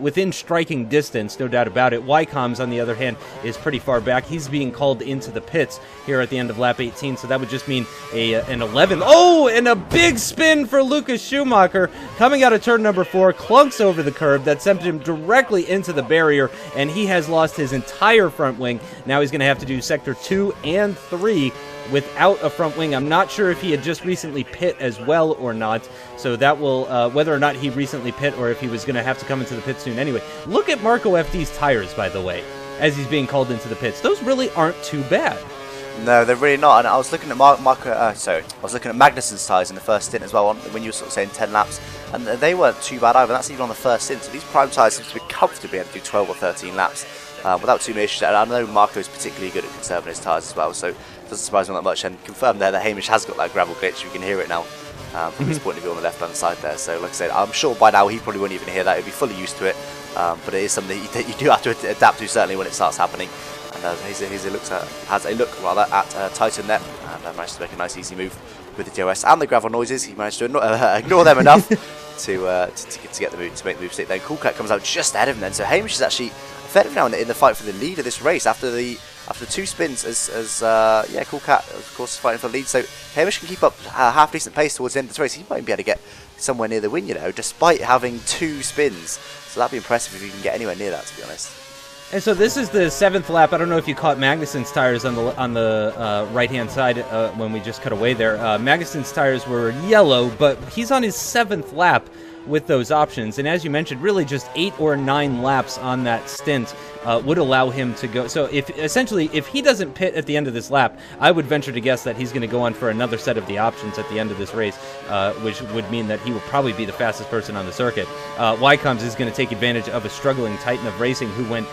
within striking distance, no doubt about it. Ycoms, on the other hand, is pretty far back. He's being called into the pits here at the end of lap 18, so that would just mean an 11. Oh, and a big spin for Lucas Schumacher coming out of turn number 4, clunks over the curb. That sent him directly into the barrier, and he has lost his entire front wing. Now he's going to have to do sector 2 and 3 without a front wing. I'm not sure if he had just recently pit as well or not, so that will, whether or not he recently pit or if he was going to have to come into the pit soon anyway. Look at Marco FD's tires, by the way, as he's being called into the pits. Those really aren't too bad. No, they're really not. And I was looking at I was looking at Magnussen's tyres in the first stint as well, when you were sort of saying 10 laps, and they weren't too bad either. That's even on the first stint. So these prime tyres seem to be comfortably able to do 12 or 13 laps without too many issues. And I know Marco's particularly good at conserving his tyres as well, so it doesn't surprise me that much. And confirmed there that Hamish has got that gravel glitch. You can hear it now from his point of view on the left-hand side there. So like I said, I'm sure by now he probably won't even hear that. He'll be fully used to it. But it is something that you do have to adapt to, certainly when it starts happening. And has a look at Titan there, and managed to make a nice easy move with the DRS and the gravel noises. He managed to ignore them enough to get the move, to make the move stick. Then Coolcat comes out just ahead of him then. So Hamish is actually effective now in the fight for the lead of this race after the 2 spins Coolcat of course is fighting for the lead. So Hamish can keep up a half decent pace towards the end of this race. He might be able to get somewhere near the win, you know, despite having 2 spins. So that'd be impressive if you can get anywhere near that, to be honest. And so this is the 7th lap. I don't know if you caught Magnussen's tires on the right-hand side when we just cut away there. Magnussen's tires were yellow, but he's on his 7th lap with those options. And as you mentioned, really just 8 or 9 laps on that stint would allow him to go. So if he doesn't pit at the end of this lap, I would venture to guess that he's going to go on for another set of the options at the end of this race, which would mean that he will probably be the fastest person on the circuit. Ycoms is going to take advantage of a struggling titan of racing who went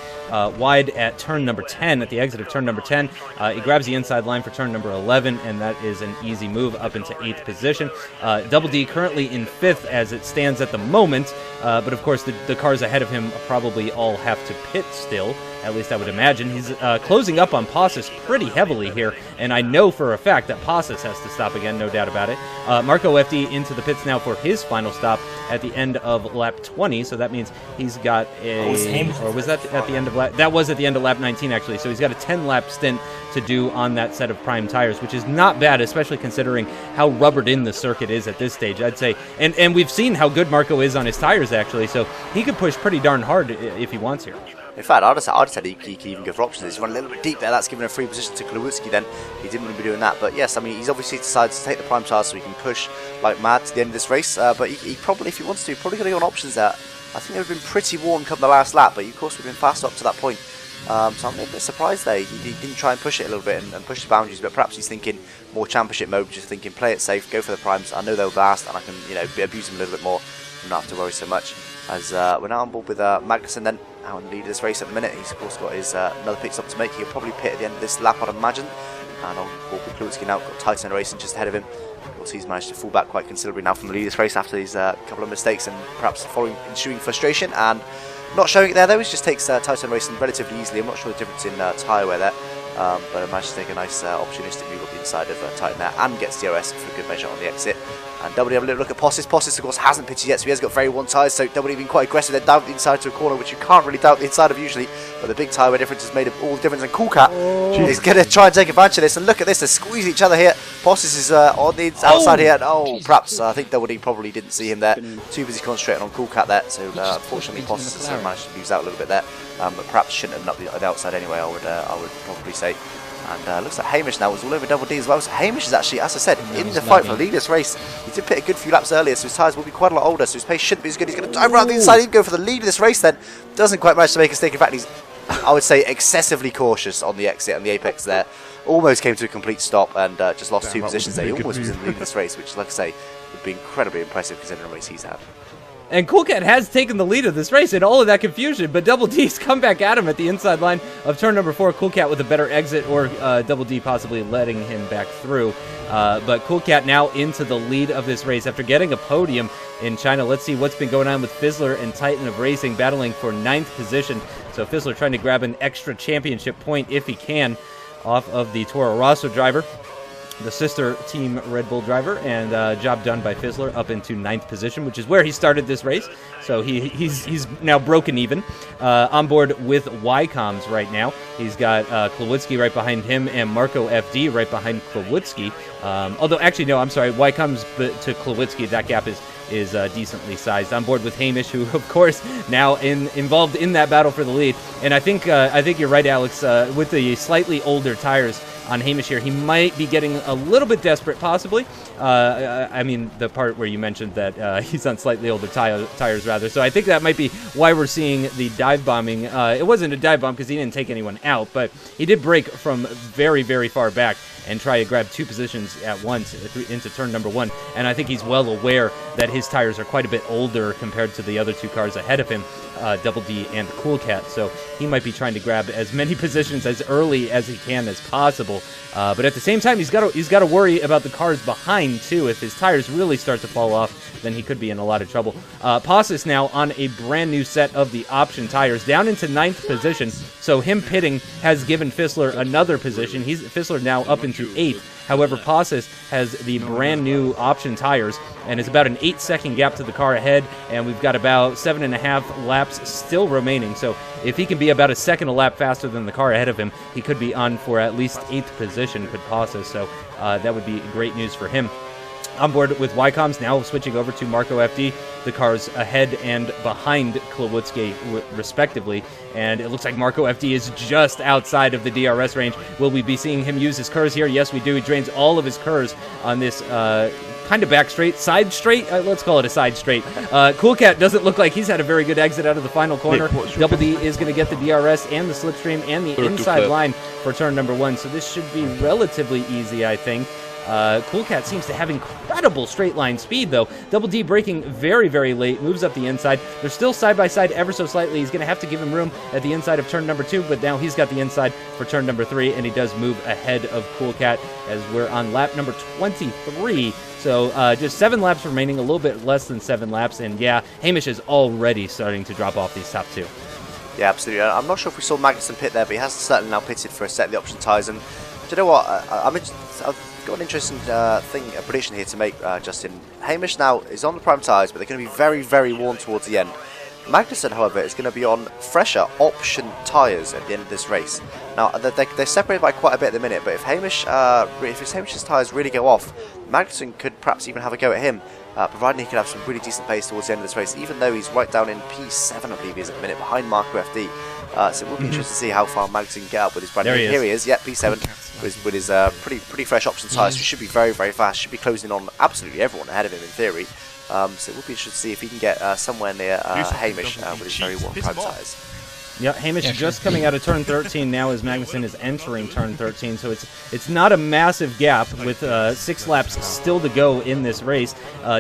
wide at turn number 10, at the exit of turn number 10. He grabs the inside line for turn number 11, and that is an easy move up into 8th position. Double D currently in 5th as it stands at the moment, but of course the cars ahead of him probably all have to pit still, at least I would imagine. He's closing up on Passus pretty heavily here, and I know for a fact that Passus has to stop again, no doubt about it. Marco FD into the pits now for his final stop at the end of lap 20, so that means he's got was that at the end of lap? That was at the end of lap 19, actually, so he's got a 10-lap stint to do on that set of prime tires, which is not bad, especially considering how rubbered in the circuit is at this stage, I'd say. And we've seen how good Marco is on his tires, actually, so he could push pretty darn hard if he wants here. In fact, I'd have said he can even go for options. He's run a little bit deep there. That's given a free position to Klawutzke then. He didn't want to be doing that. But yes, I mean, he's obviously decided to take the prime tires so he can push like mad to the end of this race. But he probably, if he wants to, probably going to go on options there. I think they've been pretty warm come the last lap, but of course we've been fast up to that point. So I'm a little bit surprised there. He didn't try and push it a little bit and push the boundaries, but perhaps he's thinking more championship mode, just thinking play it safe, go for the primes. I know they'll last and I can, you know, abuse them a little bit more and not have to worry so much. As we're now on board with Magnussen then, out in the lead of this race at the minute. He's of course got his another pit stop to make. He'll probably pit at the end of this lap, I'd imagine. And on board with Klawutzke now, got Titan racing just ahead of him. Of course, he's managed to fall back quite considerably now from the lead of this race after these couple of mistakes and perhaps following ensuing frustration. And not showing it there though, he just takes Titan racing relatively easily. I'm not sure the difference in tyre wear there. But I managed to take a nice opportunistic move up the inside of Titan there and gets DRS for a good measure on the exit. And Double D have a little look at Passus. Passus, of course, hasn't pitted yet, so he has got very one tyres, so Double D being quite aggressive then down the inside to a corner, which you can't really doubt the inside of usually. But the big tyre wear difference has made all the difference, and Coolcat is going to try and take advantage of this. And look at this, they're squeezing each other here. Passus is on the outside here, and perhaps I think Double D probably didn't see him there. Too busy concentrating on Coolcat there, so unfortunately Passus has managed to lose out a little bit there. But perhaps shouldn't have been up the outside anyway, I would probably say. And looks like Hamish now was all over Double D as well. So Hamish is actually, as I said, in the fight for the lead of this race. He did pit a good few laps earlier, so his tyres will be quite a lot older, so his pace shouldn't be as good. He's going to dive around the inside, even go for the lead of this race then. Doesn't quite manage to make a mistake. In fact, he's, I would say, excessively cautious on the exit and the apex there. Almost came to a complete stop and just lost 2 positions there. He almost was in the lead of this race, which, like I say, would be incredibly impressive considering the race he's had. And Coolcat has taken the lead of this race in all of that confusion, but Double D's come back at him at the inside line of turn number 4. Coolcat with a better exit, or Double D possibly letting him back through. But Coolcat now into the lead of this race after getting a podium in China. Let's see what's been going on with Fizzler and Titan of Racing battling for 9th position. So Fizzler trying to grab an extra championship point if he can off of the Toro Rosso driver, the sister team Red Bull driver, and job done by Fizzler up into 9th position, which is where he started this race. So he's now broken even. On board with Ycoms right now. He's got Klawutzke right behind him and Marco FD right behind Klawutzke. Although, actually, no, I'm sorry. Ycoms to Klawutzke, that gap is decently sized. On board with Hamish, who, of course, now involved in that battle for the lead. And I think you're right, Alex. With the slightly older tires on Hamish here, he might be getting a little bit desperate, possibly. I mean, the part where you mentioned that he's on slightly older tires, rather. So I think that might be why we're seeing the dive bombing. It wasn't a dive bomb because he didn't take anyone out, but he did break from very, very far back and try to grab 2 positions at once into turn number 1. And I think he's well aware that his tires are quite a bit older compared to the other 2 cars ahead of him, Double D and Coolcat. So he might be trying to grab as many positions as early as he can as possible. But at the same time, he's got to worry about the cars behind too. If his tires really start to fall off, then he could be in a lot of trouble. Passus now on a brand new set of the option tires, down into 9th position. So him pitting has given Fizzler another position. Fizzler now up into 8th However, Passes has the brand new option tires, and it's about an 8-second gap to the car ahead, and we've got about 7.5 laps still remaining. So if he can be about a second a lap faster than the car ahead of him, he could be on for at least 8th position, could Passes. So that would be great news for him. On board with Ycoms, now switching over to Marco FD, the cars ahead and behind Klawutzke, respectively. And it looks like Marco FD is just outside of the DRS range. Will we be seeing him use his KERS here? Yes, we do. He drains all of his KERS on this kind of back straight, side straight. Let's call it a side straight. Cool Cat doesn't look like he's had a very good exit out of the final corner. Double D is going to get the DRS and the slipstream and the inside line for turn number 1. So this should be relatively easy, I think. Cool Cat seems to have incredible straight line speed, though. Double D braking very, very late, moves up the inside. They're still side by side ever so slightly. He's going to have to give him room at the inside of turn number 2, but now he's got the inside for turn number 3, and he does move ahead of Cool Cat as we're on lap number 23. So just 7 laps remaining, a little bit less than 7 laps, and yeah, Hamish is already starting to drop off these top 2. Yeah, absolutely. I'm not sure if we saw Magnussen pit there, but he has certainly now pitted for a set of the option tyres. And do you know what? I've got an interesting a prediction here to make, Justin. Hamish now is on the prime tyres, but they're going to be very, very worn towards the end. Magnussen, however, is going to be on fresher option tyres at the end of this race. Now, they're separated by quite a bit at the minute, but if Hamish's tyres really go off, Magnussen could perhaps even have a go at him, providing he can have some really decent pace towards the end of this race, even though he's right down in P7, I believe he is at the minute, behind Marco FD. So it will be interesting to see how far Magnussen can get up with his brand new. Here he is, yeah, P7, with his pretty fresh option tyres, which should be very, very fast, should be closing on absolutely everyone ahead of him in theory. So it will be interesting to see if he can get somewhere near Hamish with his very warm prime tyres. Yeah, Hamish just coming out of turn 13 now as Magnussen is entering turn 13, so it's not a massive gap with 6 laps still to go in this race.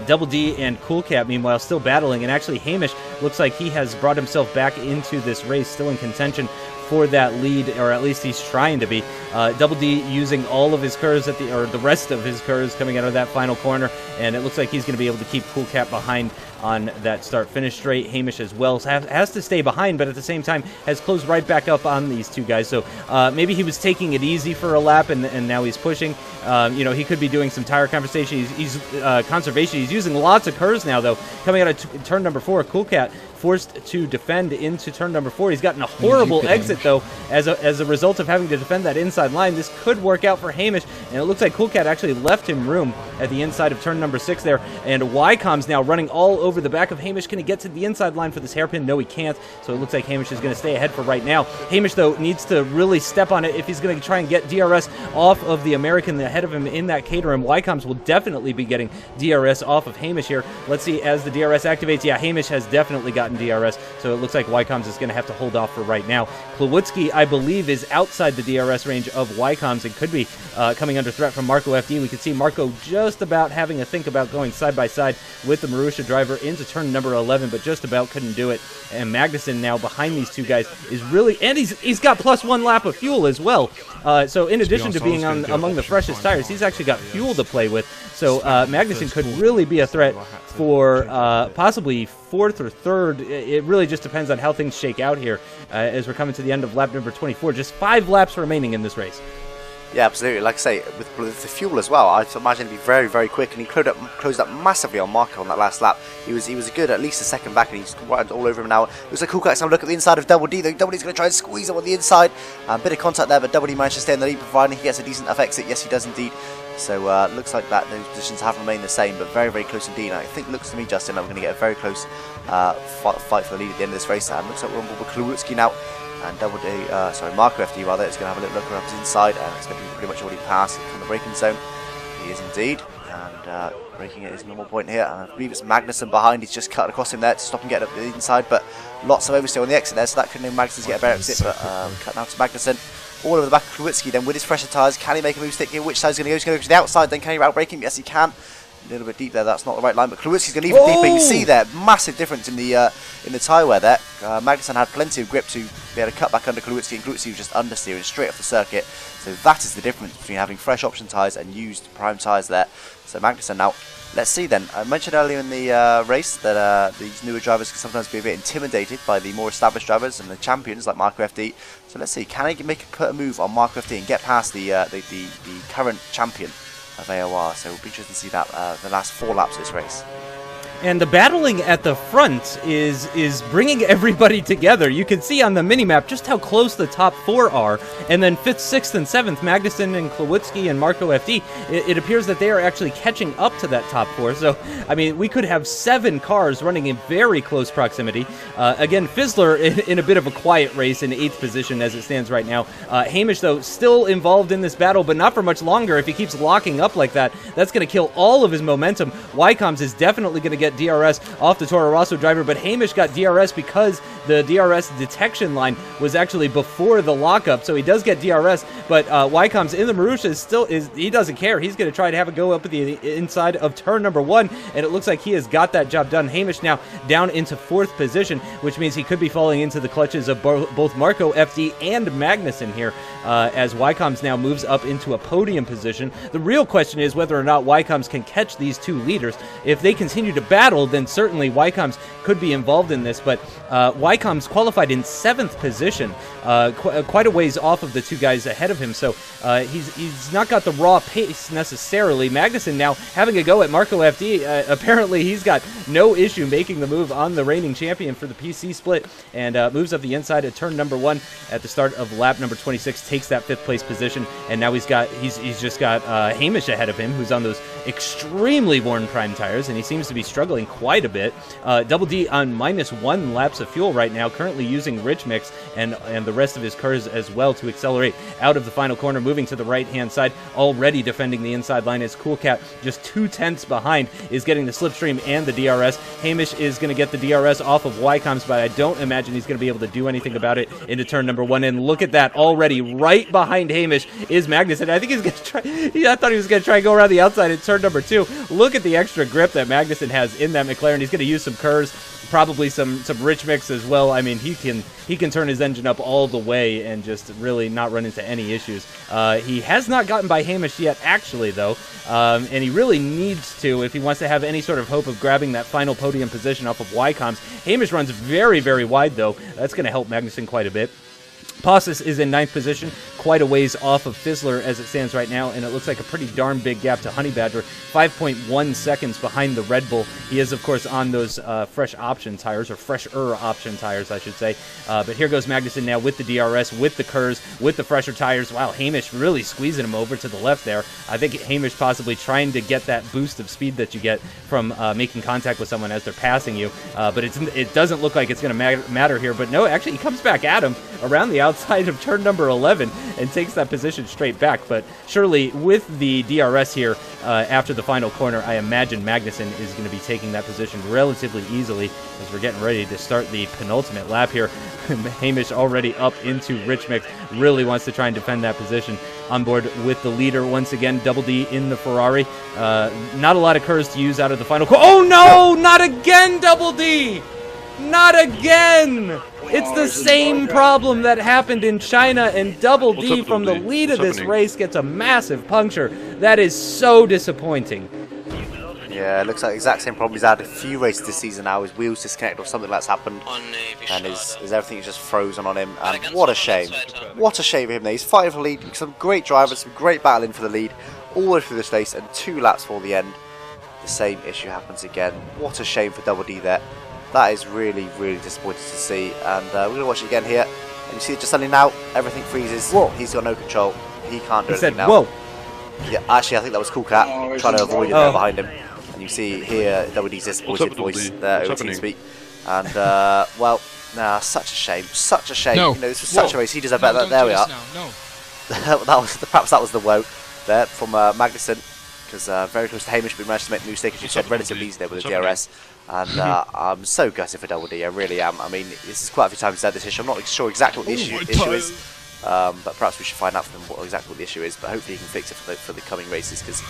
Double D and Cool Cat, meanwhile, still battling, and actually Hamish looks like he has brought himself back into this race, still in contention for that lead, or at least he's trying to be. Double D using all of his KERS or the rest of his KERS coming out of that final corner, and it looks like he's going to be able to keep Cool Cat behind on that start-finish straight. Hamish as well has to stay behind, but at the same time has closed right back up on these two guys. So maybe he was taking it easy for a lap, and now he's pushing. He could be doing some tire conversation. He's conservation. He's using lots of KERS now, though. Coming out of turn number 4, Cool Cat forced to defend into turn number 4. He's gotten a horrible exit, though, as a result of having to defend that inside line. This could work out for Hamish, and it looks like Cool Cat actually left him room at the inside of turn number 6 there, and Ycoms now running all over the back of Hamish. Can he get to the inside line for this hairpin? No, he can't, so it looks like Hamish is going to stay ahead for right now. Hamish, though, needs to really step on it if he's going to try and get DRS off of the American ahead of him in that Caterham. Ycoms will definitely be getting DRS off of Hamish here. Let's see as the DRS activates. Yeah, Hamish has definitely gotten DRS, so it looks like Ycoms is going to have to hold off for right now. Klawutzke, I believe, is outside the DRS range of Ycoms and could be coming under threat from Marco FD. We can see Marco just about having a think about going side by side with the Marussia driver into turn number 11, but just about couldn't do it. And Magnussen now behind these two guys is really, and he's got +1 lap of fuel as well. So in addition to being on among the freshest tires, he's actually got fuel to play with. So Magnussen could really be a threat for possibly 4th or 3rd. It really just depends on how things shake out here as we're coming to the end of lap number 24. Just 5 laps remaining in this race. Yeah, absolutely. Like I say, with the fuel as well, I imagine it'd be very, very quick, and he closed up massively on Marco on that last lap. He was a good at least a second back, and he's right all over him now. Looks like Cool Cat's having a look at the inside of Double D. Double D's going to try and squeeze him on the inside. Bit of contact there, but Double D managed to stay in the lead, providing he gets a decent enough exit. Yes, he does indeed. So looks like that those positions have remained the same, but very, very close indeed. And I think looks to me, Justin, that we're going to get a very close fight for the lead at the end of this race. And looks like we're on board with Klawutzke now. And Marco FD rather is going to have a little look around his inside, and it's going to be pretty much already passed from the braking zone. He is indeed, and braking at his normal point here. And I believe it's Magnussen behind. He's just cut across him there to stop him getting up the inside, but lots of oversteer on the exit there, so that could enable Magnussen to get a better exit. But cut now to Magnussen, all over the back of Klawutzke. Then with his fresher tyres, can he make a move stick here? Which side is going to go? He's going to go to the outside. Then can he outbrake him? Yes, he can. A little bit deep there, that's not the right line, but Klawutzke's going even deeper. You can see there, massive difference in the tyre wear there. Magnussen had plenty of grip to be able to cut back under Klawutzke, and Klawutzke was just understeering straight off the circuit. So that is the difference between having fresh option tyres and used prime tyres there. So Magnussen now, let's see then. I mentioned earlier in the race that these newer drivers can sometimes be a bit intimidated by the more established drivers and the champions like Marco FD. So let's see, can he put a move on Marco FD and get past the current champion of AOR? So it'll be interesting to see that the last 4 laps of this race. And the battling at the front is bringing everybody together. You can see on the minimap just how close the top 4 are. And then 5th, 6th, and 7th, Magnussen and Klawutzke and Marco FD, it appears that they are actually catching up to that top 4. So, I mean, we could have 7 cars running in very close proximity. Again, Fizzler in a bit of a quiet race in 8th position as it stands right now. Hamish, though, still involved in this battle, but not for much longer. If he keeps locking up like that, that's going to kill all of his momentum. Ycoms is definitely going to get DRS off the Toro Rosso driver, but Hamish got DRS because the DRS detection line was actually before the lockup, so he does get DRS, but Ycoms in the Marusha he doesn't care. He's going to try to have it go up at the inside of turn number 1, and it looks like he has got that job done. Hamish now down into 4th position, which means he could be falling into the clutches of both Marco FD and Magnussen here, as Ycoms now moves up into a podium position. The real question is whether or not Ycoms can catch these 2 leaders. If they continue to battle, then certainly Ycoms could be involved in this, but Ycoms qualified in 7th position, quite a ways off of the 2 guys ahead of him, so he's not got the raw pace necessarily. Magnussen now having a go at Marco FD. Apparently he's got no issue making the move on the reigning champion for the PC split, and moves up the inside at turn number 1 at the start of lap number 26, takes that 5th place position, and now he's just got Hamish ahead of him, who's on those extremely worn prime tires, and he seems to be struggling quite a bit. Double D on -1 laps of fuel right now, currently using Rich Mix and the rest of his cars as well to accelerate out of the final corner, moving to the right-hand side, already defending the inside line as Cool Cat, just 2/10 behind, is getting the slipstream and the DRS. Hamish is going to get the DRS off of Ycoms, but I don't imagine he's going to be able to do anything about it into turn number 1, and look at that, already right behind Hamish is Magnussen. I think he's going to try, I thought he was going to try and go around the outside in turn number 2. Look at the extra grip that Magnussen has in that McLaren. He's going to use some curves, probably some Rich Mix as well. I mean, he can turn his engine up all the way and just really not run into any issues. He has not gotten by Hamish yet, actually, though, and he really needs to if he wants to have any sort of hope of grabbing that final podium position off of Ycoms. Hamish runs very, very wide, though. That's going to help Magnussen quite a bit. Passus is in 9th position, quite a ways off of Fizzler as it stands right now, and it looks like a pretty darn big gap to Honey Badger, 5.1 seconds behind the Red Bull. He is, of course, on those fresh option tires, or fresher option tires, I should say. But here goes Magnussen now with the DRS, with the Kers, with the fresher tires. Wow, Hamish really squeezing him over to the left there. I think Hamish possibly trying to get that boost of speed that you get from making contact with someone as they're passing you. But it doesn't look like it's going to matter here. But no, actually, he comes back at him around the outside of turn number 11 and takes that position straight back. But surely with the DRS here after the final corner, I imagine Magnussen is going to be taking that position relatively easily as we're getting ready to start the penultimate lap here. Hamish already up into Rich Mix, really wants to try and defend that position. On board with the leader once again, Double D in the Ferrari. Not a lot of curves to use out of the final corner. Oh no, not again, Double D! Not again! It's the same problem that happened in China, and Double D from the lead of this race gets a massive puncture. That is so disappointing. Yeah, it looks like the exact same problem. He's had a few races this season now. His wheels disconnect or something that's happened, and his everything is just frozen on him. And what a shame. What a shame for him there. He's fighting for the lead. Some great drivers, some great battling for the lead all the way through this race, and 2 laps for the end, the same issue happens again. What a shame for Double D there. That is really, really disappointing to see. And we're going to watch it again here. And you see it just suddenly now, everything freezes. Whoa. He's got no control. He can't do anything now. Whoa. Yeah, actually, I think that was Cool Cat trying to avoid it there behind him. And you see here Double D's disappointed voice there over TeamSpeak. And, well, nah, such a shame. Such a shame. No. You know, this was such a race. He deserved better. There we are. Perhaps that was the woe there from Magnussen. Because very close to Hamish, but managed to make the mistake, as you said, relatively easy there with the DRS. And I'm so gutted for Double D, I really am. I mean, this is quite a few times he's had this issue. I'm not sure exactly what the issue is, But perhaps we should find out from him exactly what the issue is. But hopefully he can fix it for the coming races, because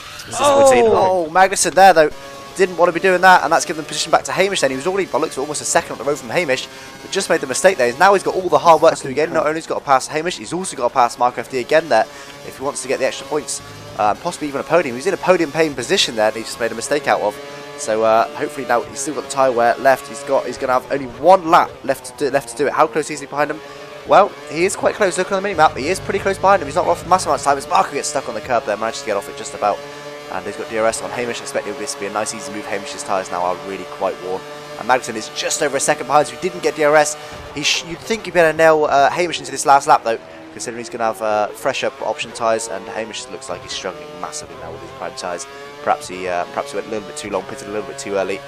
Magnussen there though didn't want to be doing that, and that's given the position back to Hamish. Then he was already, by looks of it, almost a second on the road from Hamish, but just made the mistake there. Now he's got all the hard work to do again. Not only has he got to pass Hamish, he's also got to pass Marco FD again there if he wants to get the extra points, possibly even a podium. He's in a podium paying position there, and he just made a mistake out of. So hopefully now he's still got the tyre wear left. He's going to have only one lap left to do it. How close is he behind him? Well, he is quite close. Looking on the mini map, he is pretty close behind him. He's not off massive amounts of time. As Marco gets stuck on the curb there, manages to get off it just about. And he's got DRS on Hamish. Expecting this to be a nice easy move. Hamish's tyres now are really quite worn. And Magnussen is just over a second behind, so he didn't get DRS. You'd think you'd better nail Hamish into this last lap though, considering he's going to have fresh up option tyres, and Hamish looks like he's struggling massively now with his prime tyres. Perhaps he went a little bit too long, pitted a little bit too early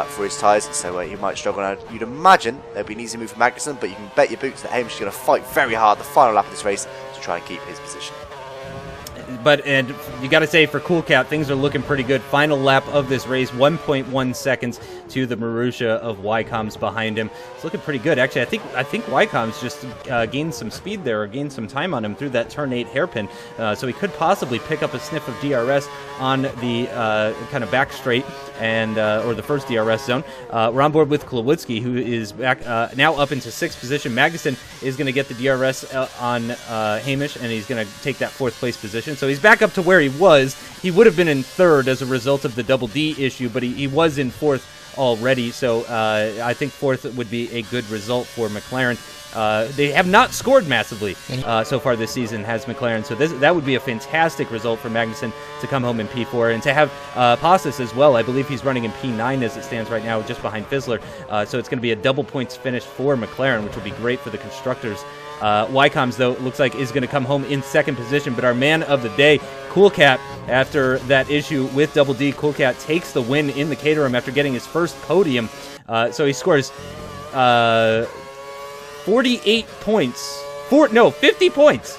for his tyres, so he might struggle now. You'd imagine there'd be an easy move for Magnussen, but you can bet your boots that Hamish is going to fight very hard the final lap of this race to try and keep his position. But and you got to say, for Cool Cat, things are looking pretty good. Final lap of this race, 1.1 seconds to the Marussia of Ycoms behind him. It's looking pretty good. Actually, I think Ycoms just gained some speed there, or gained some time on him through that turn 8 hairpin. So he could possibly pick up a sniff of DRS on the kind of back straight and or the first DRS zone. We're on board with Klawutzke, who is back now up into 6th position. Magnussen is going to get the DRS on Hamish, and he's going to take that 4th place position. So he's back up to where he was. He would have been in 3rd as a result of the double D issue, but he was in 4th already. So I think 4th would be a good result for McLaren. They have not scored massively so far this season, has McLaren. So that would be a fantastic result for Magnussen to come home in P4, and to have Passes as well. I believe he's running in P9 as it stands right now, just behind Fizzler. So it's going to be a double points finish for McLaren, which will be great for the constructors. Ycoms, though, looks like is going to come home in 2nd position, but our man of the day, Cool Cat, after that issue with Double D, Cool Cat takes the win in the Caterham after getting his first podium. So he scores 48 points. 50 points.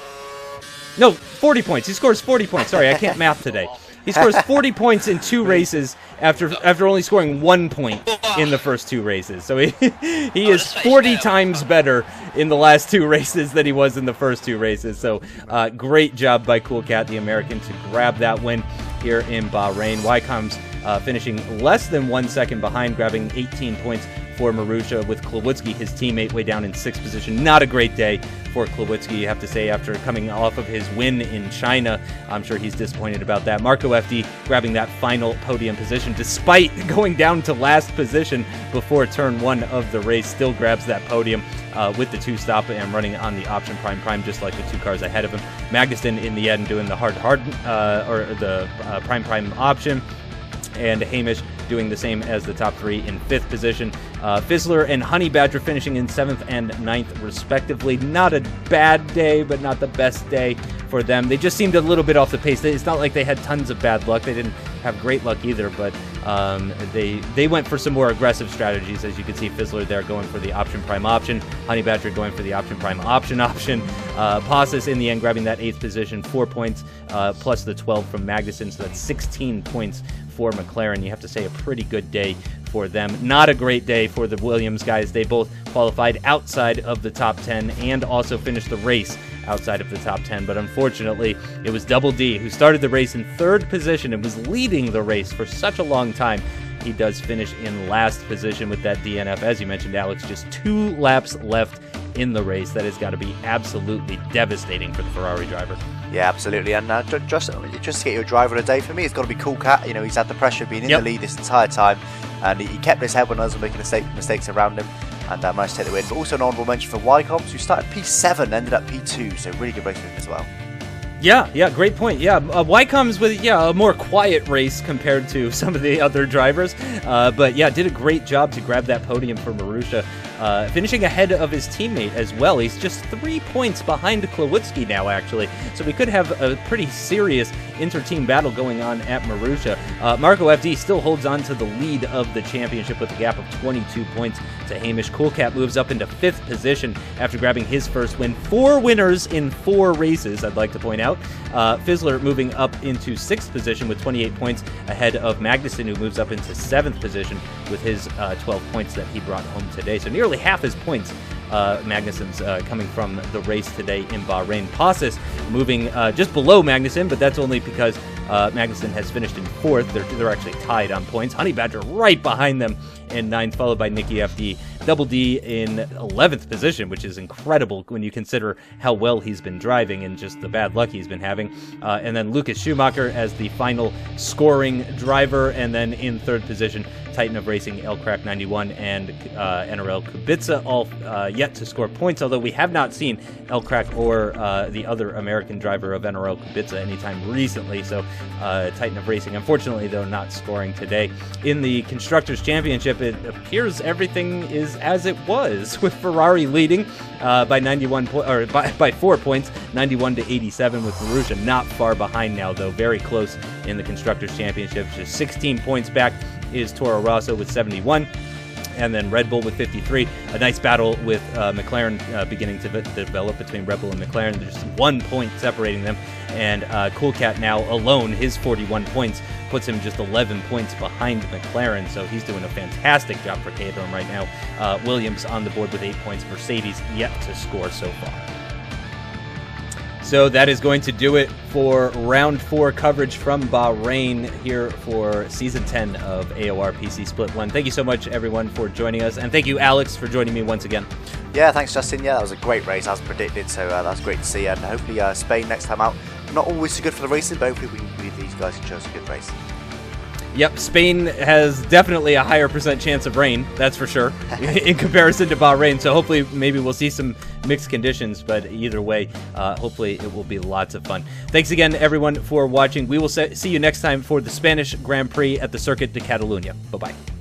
No, 40 points. He scores 40 points. Sorry, I can't math today. He scores 40 points in 2 races after only scoring 1 point in the first 2 races. So he is 40 times better in the last 2 races than he was in the first 2 races. So great job by Cool Cat, the American, to grab that win here in Bahrain. Ycoms finishing less than 1 second behind, grabbing 18 points for Marussia, with Klawutzke, his teammate, way down in 6th position. Not a great day for Klawutzke, you have to say, after coming off of his win in China. I'm sure he's disappointed about that. Marco FD grabbing that final podium position, despite going down to last position before turn 1 of the race, still grabs that podium with the 2-stop and running on the option prime, just like the 2 cars ahead of him. Magnussen in the end doing the hard or the prime option, and Hamish doing the same as the top 3 in 5th position. Fizzler and Honey Badger finishing in 7th and 9th respectively. Not a bad day, but not the best day for them. They just seemed a little bit off the pace. It's not like they had tons of bad luck. They didn't have great luck either, but they went for some more aggressive strategies. As you can see, Fizzler there going for the option prime option, Honey Badger going for the option prime option. Passes in the end grabbing that 8th position, 4 points plus the 12 from Magnussen, so that's 16 points for McLaren. You have to say a pretty good day for them. Not a great day for the Williams guys. They both qualified outside of the top 10 and also finished the race outside of the top 10, but unfortunately it was Double D who started the race in 3rd position and was leading the race for such a long time. He does finish in last position with that DNF. As you mentioned, Alex, just 2 laps left in the race. That has got to be absolutely devastating for the Ferrari driver. Yeah, absolutely. And just to get your driver of the day, for me, it's got to be Cool Cat. You know, he's had the pressure of being in the lead this entire time, and he kept his head when others were making mistakes around him, and managed to take the win. But also an honourable mention for Ycoms, who started P7, ended up P2, so really good race for him as well. Yeah, great point. Yeah, Ycoms with a more quiet race compared to some of the other drivers, but yeah, did a great job to grab that podium for Marussia, finishing ahead of his teammate as well. He's just 3 points behind Klawutzke now, actually, so we could have a pretty serious inter-team battle going on at Marussia. Marco FD still holds on to the lead of the championship with a gap of 22 points to Hamish. Cool Cat moves up into 5th position after grabbing his first win. 4 winners in 4 races, I'd like to point out. Fizzler moving up into 6th position with 28 points ahead of Magnussen, who moves up into 7th position with his 12 points that he brought home today. So nearly half his points Magnussen's coming from the race today in Bahrain. Passes moving just below Magnussen, but that's only because Magnussen has finished in 4th. They're actually tied on points. Honey Badger right behind them in 9th, followed by Nicky FD. Double D in 11th position, which is incredible when you consider how well he's been driving and just the bad luck he's been having. And then Lucas Schumacher as the final scoring driver. And then in 3rd position, Titan of Racing, Elcrack 91 and NRL Kubica, all yet to score points, although we have not seen Elcrack or the other American driver of NRL Kubica anytime recently. So Titan of Racing, unfortunately, though, not scoring today. In the Constructors' Championship, it appears everything is as it was, with Ferrari leading by 4 points, 91 to 87, with Marussia not far behind now, though very close in the Constructors' Championship. Just 16 points back is Toro Rosso with 71. And then Red Bull with 53. A nice battle with McLaren beginning to develop between Red Bull and McLaren. There's 1 point separating them. And Cool Cat now alone, his 41 points puts him just 11 points behind McLaren. So he's doing a fantastic job for Caterham right now. Williams on the board with 8 points. Mercedes yet to score so far. So that is going to do it for round 4 coverage from Bahrain here for season 10 of AOR PC Split 1. Thank you so much, everyone, for joining us. And thank you, Alex, for joining me once again. Yeah, thanks, Justin. Yeah, that was a great race as predicted. So that's great to see. And hopefully Spain next time out. Not always so good for the racing, but hopefully these guys can show us a good race. Yep, Spain has definitely a higher % chance of rain, that's for sure, in comparison to Bahrain. So hopefully maybe we'll see some mixed conditions, but either way, hopefully it will be lots of fun. Thanks again, everyone, for watching. We will see you next time for the Spanish Grand Prix at the Circuit de Catalunya. Bye-bye.